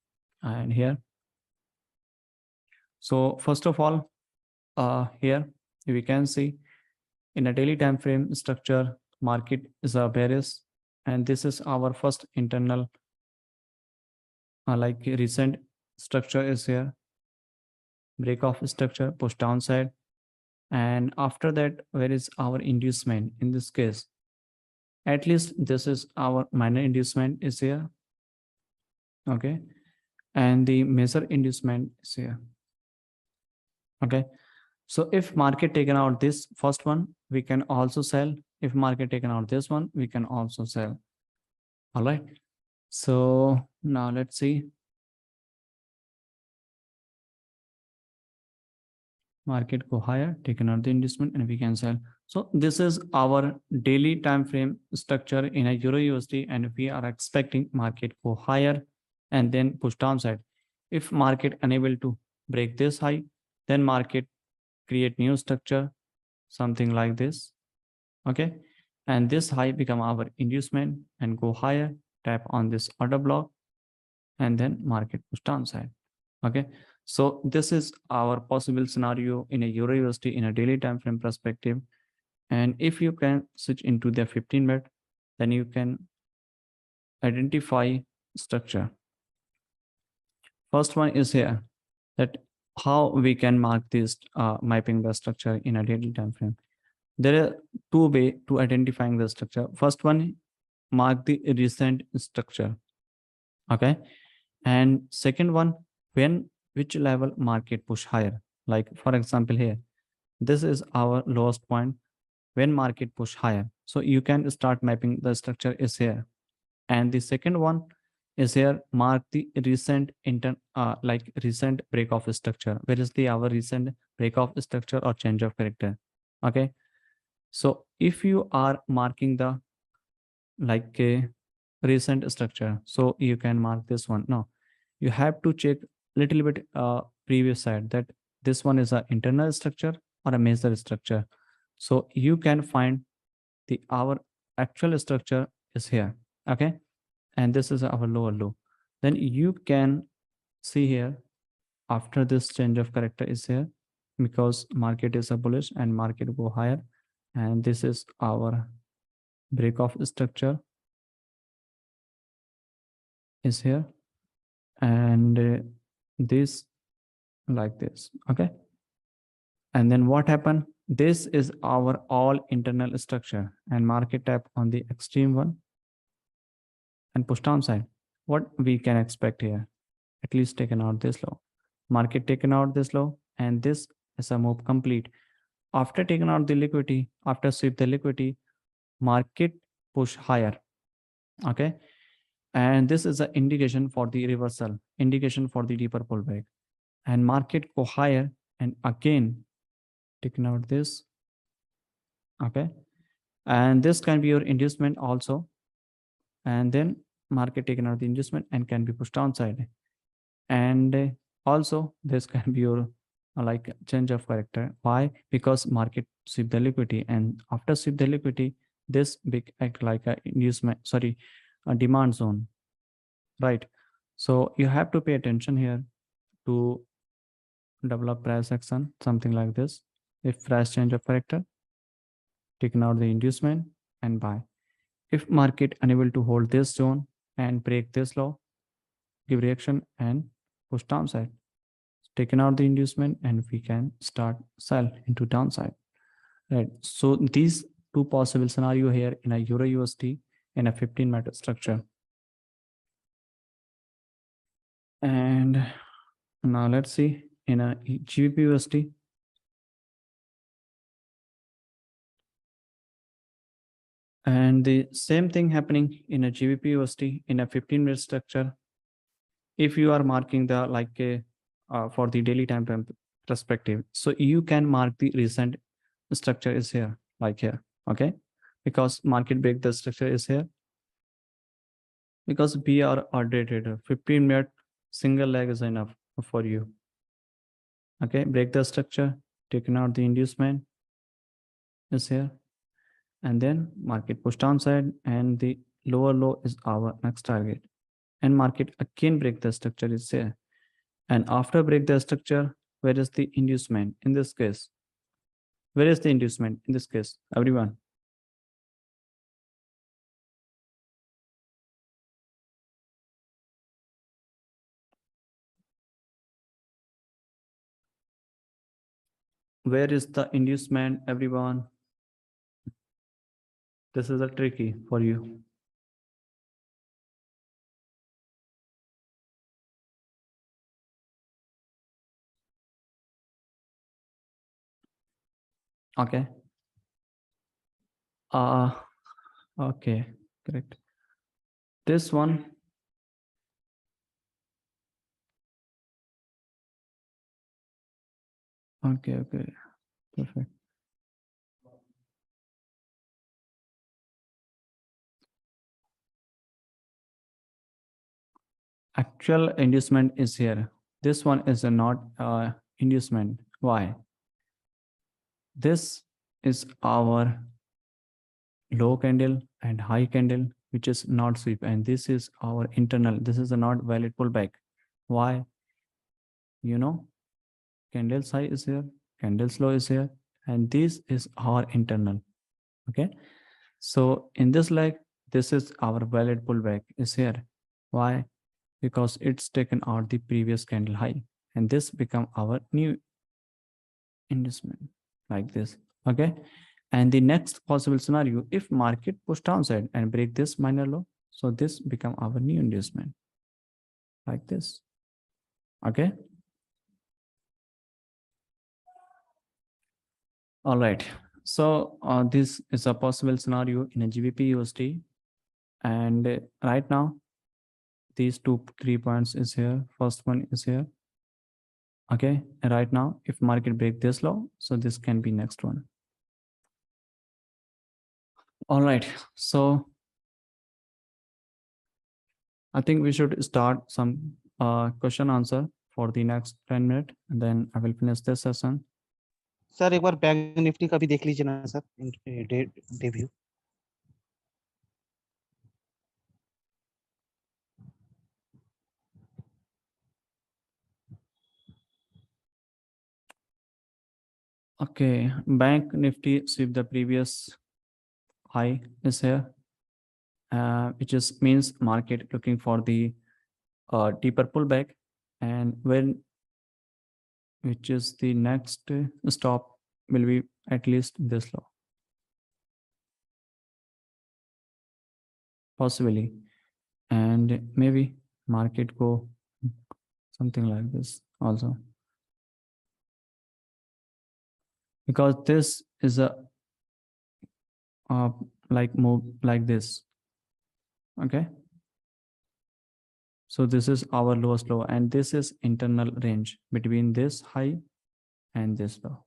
And here, so first of all, here we can see in a daily time frame structure, market is a bearish, and this is our first internal like recent structure is here, break of structure, push downside, and after that, where is our inducement in this case? At least this is our minor inducement is here, okay, and the major inducement is here, okay. So if market taken out this first one, we can also sell. If market taken out this one, we can also sell. All right. So now let's see. Market go higher, taken out the inducement, and we can sell. So this is our daily time frame structure in a Euro USD, and we are expecting market go higher and then push downside. If market unable to break this high, then market create new structure, something like this. Okay, and this high become our inducement and go higher, tap on this order block, and then market push downside. Okay, so this is our possible scenario in a Euro USD in a daily time frame perspective. And if you can switch into the 15-minute, then you can identify structure. First one is here, that how we can mark this mapping the structure in a daily time frame. There are two ways to identifying the structure. First one, mark the recent structure. Okay, and second one, when which level market push higher. Like for example here, this is our lowest point when market push higher. So you can start mapping the structure is here. And the second one is here, mark the recent like recent break of structure. Where is the our recent break of structure or change of character? Okay. So if you are marking the like a recent structure, so you can mark this one. No, you have to check little bit previous side that this one is a internal structure or a major structure. So you can find the our actual structure is here. Okay, and this is our lower low. Then you can see here after this change of character is here, because market is a bullish and market go higher, and this is our break of structure is here, and this like this. Okay, and then what happened, this is our all internal structure, and market tap on the extreme one and push downside. What we can expect here, at least taken out this low, market taken out this low, and this is a move complete. After taking out the liquidity, after sweep the liquidity, market push higher. Okay, and this is an indication for the reversal, indication for the deeper pullback, and market go higher and again taking out this. Okay, and this can be your inducement also, and then market taken out the inducement and can be pushed downside, and also this can be your like change of character. Why? Because market sweep the liquidity, and after sweep the liquidity, this big act like a inducement, sorry, a demand zone, right? So you have to pay attention here to develop price action, something like this. If price change of character, taken out the inducement and buy. If market unable to hold this zone and break this low, give reaction and push downside. Taken out the inducement and we can start sell into downside. Right. So these two possible scenario here in a Euro USD in a 15-minute structure. And now let's see in a GBP USD. And the same thing happening in a GBP USD in a 15-minute structure. If you are marking the like a for the daily time frame perspective, so you can mark the recent structure is here, like here. Okay, because market break the structure is here, because we are a day trader. 15-minute single leg is enough for you. Okay, break the structure, taking out the inducement is here, and then market push downside, and the lower low is our next target, and market again break the structure is here. And after break the structure, where is the inducement in this case? Where is the inducement in this case, everyone? Where is the inducement, everyone? This is a tricky for you. Okay. Okay, correct. This one. Okay, perfect. Actual inducement is here. This one is a not inducement. Why? This is our low candle and high candle, which is not sweep, and this is our internal. This is a not valid pullback. Why? You know, candle's high is here, candle's low is here, and this is our internal. Okay, so in this leg, this is our valid pullback is here. Why? Because it's taken out the previous candle high, and this become our new inducement like this. Okay, and the next possible scenario, if market push downside and break this minor low, so this become our new inducement like this. Okay, all right. So this is a possible scenario in a GBP USD, and right now these 3 points is here. First one is here. Okay, and right now if market break this low, so this can be next one. All right, so I think we should start some question answer for the next 10 minutes, and then I will finish this session. Sir एक बार bank Nifty का भी देख लीजिए ना sir, day view. Okay, bank nifty sweep the previous high is here, which is means market looking for the deeper pullback, and when which is the next stop will be at least this low, possibly, and maybe market go something like this also, because this is a like move like this. Okay. So this is our lowest low, and this is internal range between this high and this low.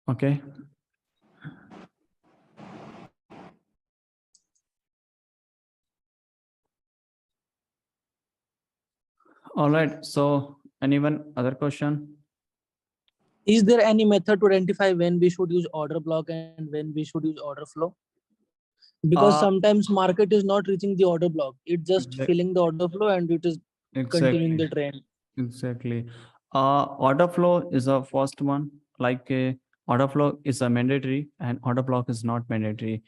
Okay. All right. So anyone other question? Is there any method to identify when we should use order block and when we should use order flow? Because sometimes market is not reaching the order block. It's just filling the order flow and it is continuing the trend. Exactly. Order flow is a first one. Like order flow is a mandatory and order block is not mandatory.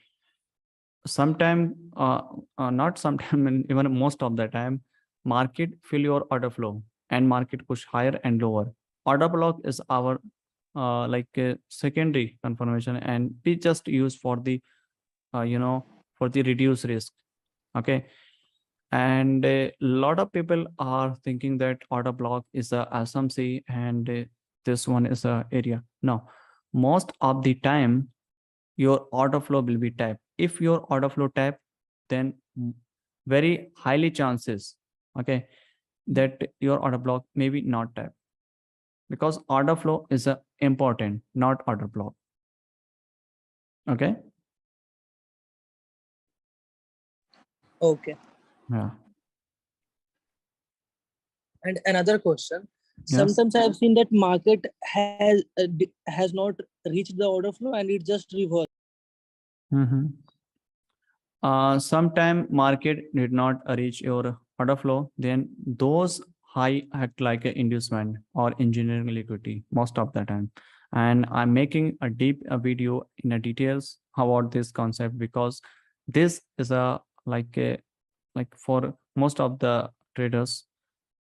Sometime, not sometime, and even most of the time, market fill your order flow and market push higher and lower. Order block is our secondary confirmation, and we just use for the for the reduced risk. Okay. And a lot of people are thinking that order block is a SMC and this one is a area. No, most of the time your order flow will be tapped. If your order flow tap, then very highly chances, okay, that your order block may be not tap, because order flow is a important, not order block. Okay. Okay. Yeah. And another question. Yes. Sometimes I have seen that market has not reached the order flow and it just reversed. Sometime market did not reach your order flow, then those high act like an inducement or engineering liquidity most of the time. And I'm making a deep video in a details about this concept, because this is a like for most of the traders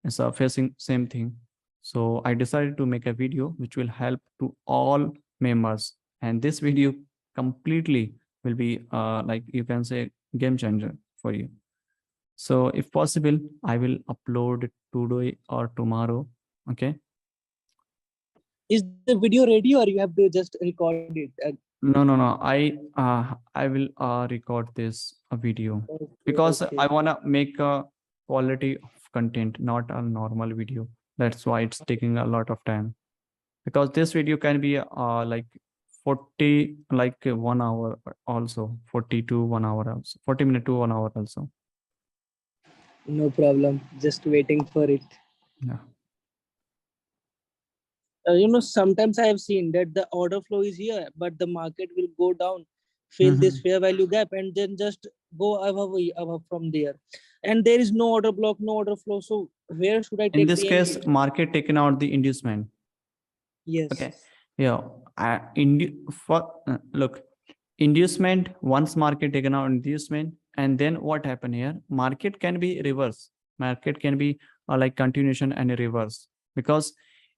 is facing same thing. So I decided to make a video which will help to all members, and this video completely will be like you can say game changer for you. So if possible, I will upload it today or tomorrow. Okay. Is the video ready or you have to just record it? No. I will record this video, because Okay. I wanna make a quality of content, not a normal video. That's why it's taking a lot of time, because this video can be like 40 like 1 hour also, 40 to 1 hour also, 40 minutes to 1 hour also. No problem. Just waiting for it. Yeah. Sometimes I have seen that the order flow is here, but the market will go down, fill this fair value gap, and then just go above from there. And there is no order block, no order flow. So where should I take In this case, entry? market taken out the inducement. Yes. Okay. Yeah. Look, inducement, once market taken out inducement, and then what happened here? Market can be reverse. Market can be like continuation and a reverse, because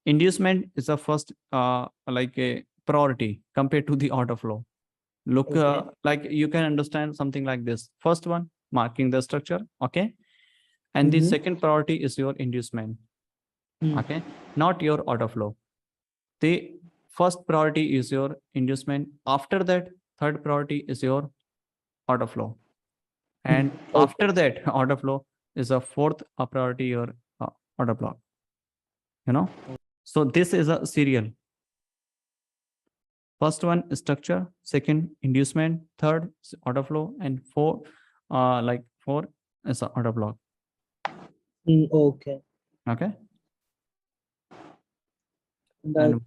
inducement is the first like a priority compared to the order flow. Look, Okay. like you can understand something like this. First one, marking the structure. Okay. And the second priority is your inducement. Okay. Not your order flow. The first priority is your inducement. After that, third priority is your order flow. And after that, order flow is a fourth priority, your order block. So this is a serial. First one is structure, second inducement, third is order flow, and four is a order block. Okay. Okay. And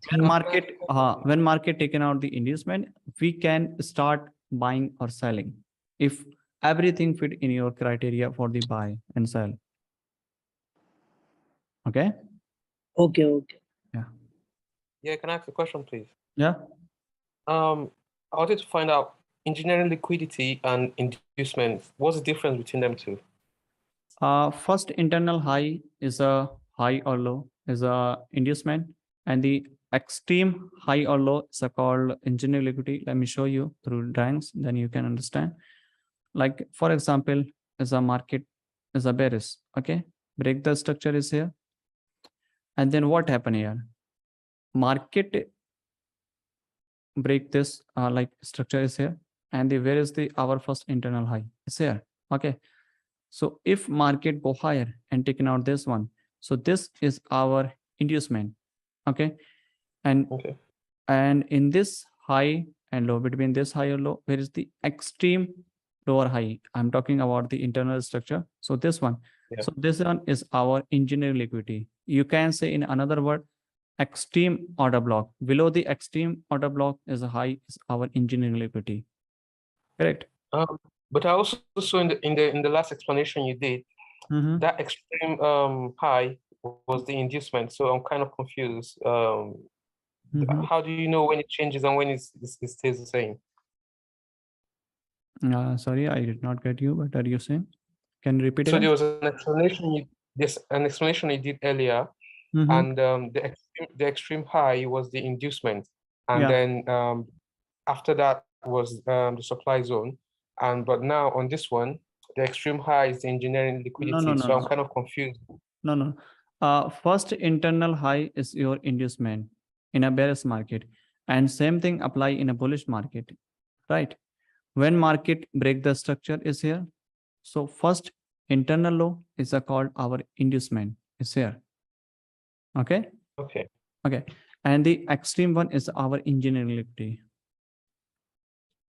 when market taken out the inducement, we can start buying or selling if everything fit in your criteria for the buy and sell. Okay. Okay. Yeah, can I ask a question, please? Yeah. I wanted to find out engineering liquidity and inducement. What's the difference between them two? First internal high is a high or low is a inducement, and the extreme high or low is called engineering liquidity. Let me show you through drawings, then you can understand. Like for example, is a market is a bearish, okay? Break the structure is here. And then what happened here? Market break this like structure is here. And the where is the our first internal high is here, okay? So if market go higher and taking out this one, so this is our inducement, okay? And Okay. and in this high and low, between this high and low, where is the extreme lower high? I'm talking about the internal structure. So this one. Yeah. So this one is our engineering liquidity. You can say in another word, extreme order block. Below the extreme order block is a high is our engineering liquidity. Correct? But I also saw in the last explanation you did, Mhm. that extreme high was the inducement. So I'm kind of confused. Mhm. How do you know when it changes and when it stays the same? Sorry, I did not get you. What are you saying? Can you repeat So again? there was an explanation you did earlier, Mhm. and the extreme high was the inducement, and Yeah. then after that was the supply zone, but now on this one, the extreme high is the engineering liquidity. no, So I'm no. kind of confused. No. First internal high is your inducement in a bearish market, and same thing apply in a bullish market, right? When market break the structure is here, so first internal low is called our inducement is here, okay? Okay. Okay, and the extreme one is our engineering liquidity.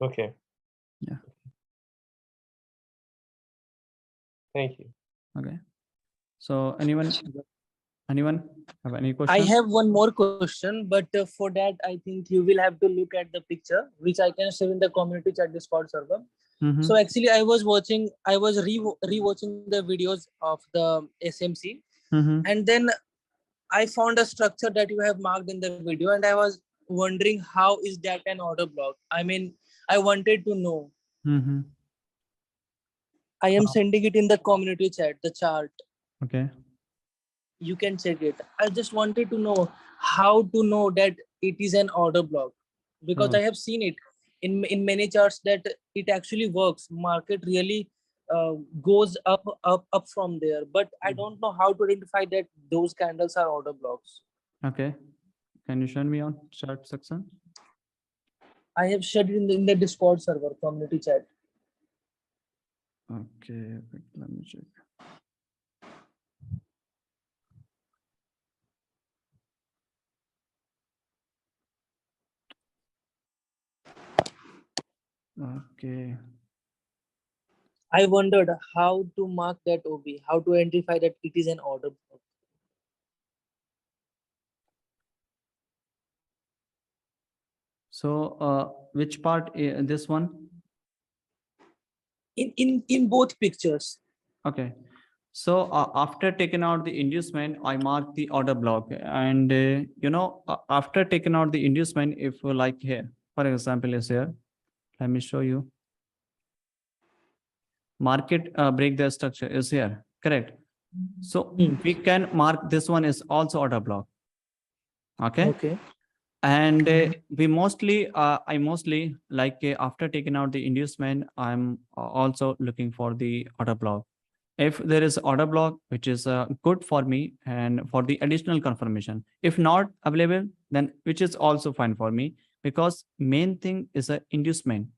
Okay. Yeah. Thank you. Okay, so anyone have any I question? have one more question, but for that, I think you will have to look at the picture, which I can share in the community chat Discord server. Mhm. So actually, I was rewatching the videos of the SMC, Mhm. and then I found a structure that you have marked in the video, and I was wondering how is that an order block? I mean, I wanted to know. Mhm. I am sending it in the community chat, the chart. Okay. You can check it. I just wanted to know how to know that it is an order block, because Oh. I have seen it in many charts that it actually works. Market really goes up from there, but I don't know how to identify that those candles are order blocks. Okay. Can you show me on chart section? I have shared it in the Discord server community chat. Okay, wait, let me check. Okay. I wondered how to mark that OB, how to identify that it is an order block. So, which part? This one? In both pictures. Okay. So after taking out the inducement, I mark the order block, and after taking out the inducement, if like here, for example, is here. Let me show you. Market break the structure is here, correct? So we can mark this one is also order block. Okay. Okay. And we mostly, I mostly like after taking out the inducement, I'm also looking for the order block. If there is order block, which is good for me and for the additional confirmation. If not available, then which is also fine for me, because main thing is a inducement.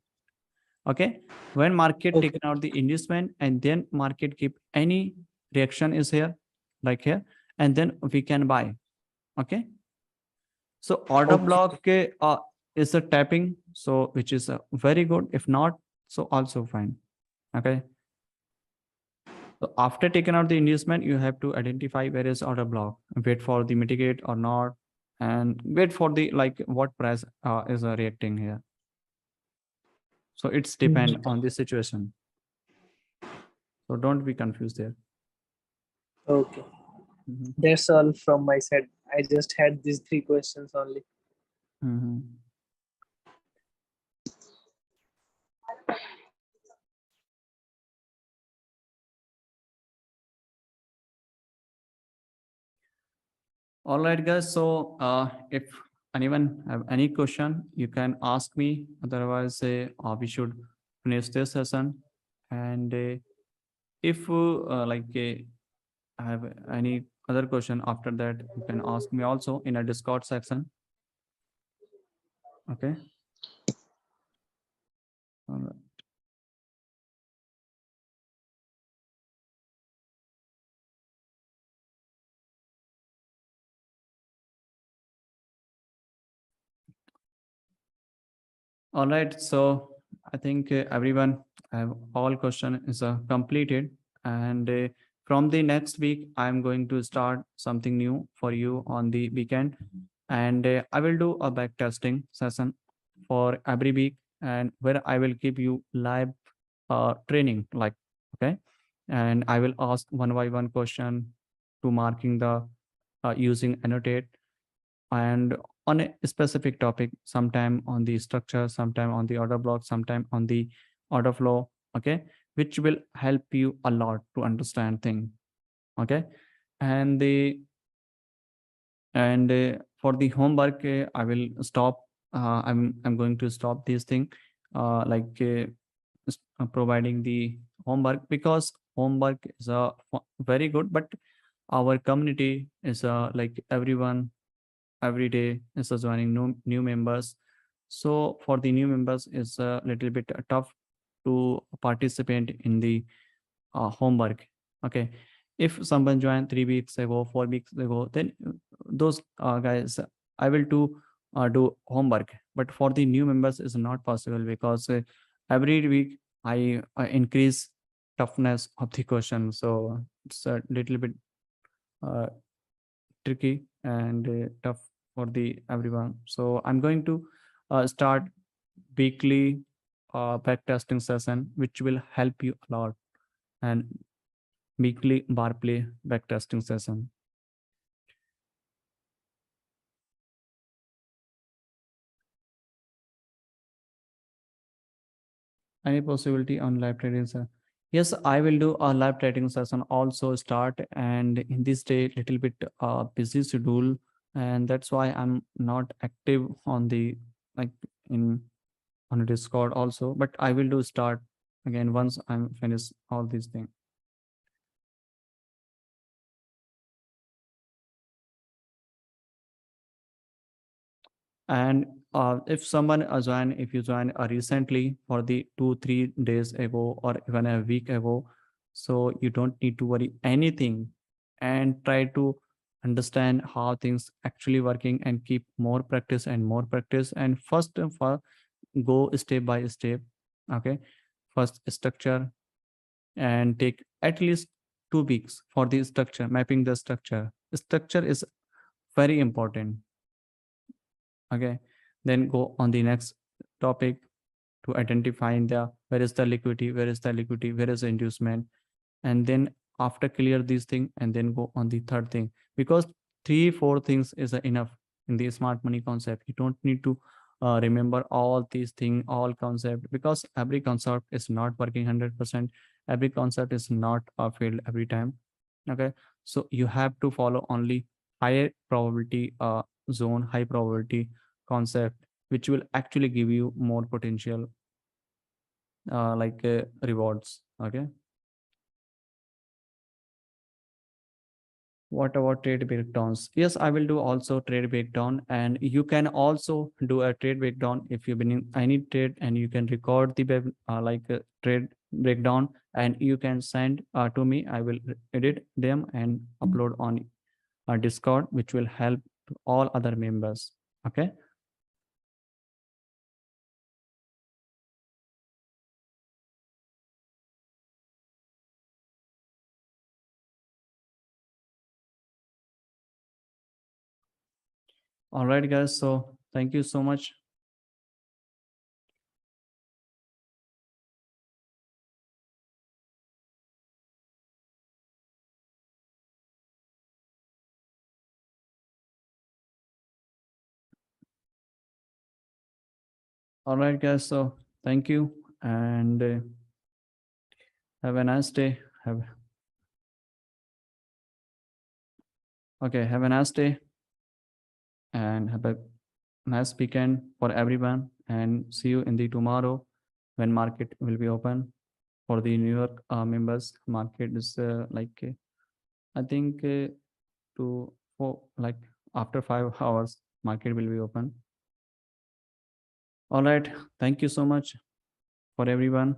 Okay. When market Okay. taken out the inducement and then market keep any reaction is here, like here, and then we can buy. Okay. So order Okay. block is a tapping, so which is very good. If not, so also fine. Okay. So after taking out the inducement, you have to identify where is order block, wait for the mitigate or not, and wait for the like what price is reacting here. So it's depend on the situation. So don't be confused there. Okay. Mhm. That's all from my side. I just had these 3 questions only. Mhm. All right, guys. So if anyone have any question, you can ask me. Otherwise, we should finish this session. And if I have any other question after that, you can ask me also in a Discord section. Okay. All right. All right, so I think everyone have all question is completed, and from the next week I'm going to start something new for you on the weekend, and I will do a back testing session for every week, and where I will give you live training, like, okay, and I will ask one by one question to marking the using annotate, and on a specific topic, sometime on the structure, sometime on the order block, sometime on the order flow, okay, which will help you a lot to understand thing, okay. And the and for the homework, I will stop, I'm going to stop this thing, providing the homework, because homework is very good, but our community is like everyone every day is joining new members. So for the new members, it's a little bit tough to participate in the homework. Okay, if someone joined 3 weeks ago, 4 weeks ago, then those guys, I will do homework. But for the new members, is not possible, because every week I increase toughness of the question, so it's a little bit uh, tricky and tough for the everyone. So I'm going to start weekly back testing session, which will help you a lot, and weekly bar play back testing session. Any possibility on live trading, sir? Yes, I will do a live trading session also start, and in this day little bit busy schedule, and that's why I'm not active on the, like, in on a Discord also, but I will do start again once I'm finished all these things. And if someone join, if you join recently for the 2-3 days ago or even a week ago, so you don't need to worry anything, and try to understand how things actually working, and keep more practice and more practice. And first of all, go step by step. Okay, first structure, and take at least 2 weeks for the structure, mapping the structure. Structure is very important. Okay, then go on the next topic to identifying the where is the liquidity, where is the liquidity, where is the inducement, and then after clear these things, and then go on the third thing, because 3-4 things is enough in the smart money concept. You don't need to remember all these things, all concept, because every concept is not working 100%. Every concept is not failed every time. Okay, so you have to follow only higher probability zone, high probability concept, which will actually give you more potential rewards. Okay, what about trade breakdowns? Yes, I will do also trade breakdown, and you can also do a trade breakdown if you've been in any trade, and you can record the trade breakdown, and you can send to me. I will edit them and upload on Discord, which will help to all other members. Okay. All right, guys. So thank you so much. All right, guys. So thank you, and have a nice day. Okay, have a nice day, and have a nice weekend for everyone, and see you in the tomorrow when market will be open. For the New York members, market is I think 2 4 like after 5 hours market will be open. All right, thank you so much for everyone.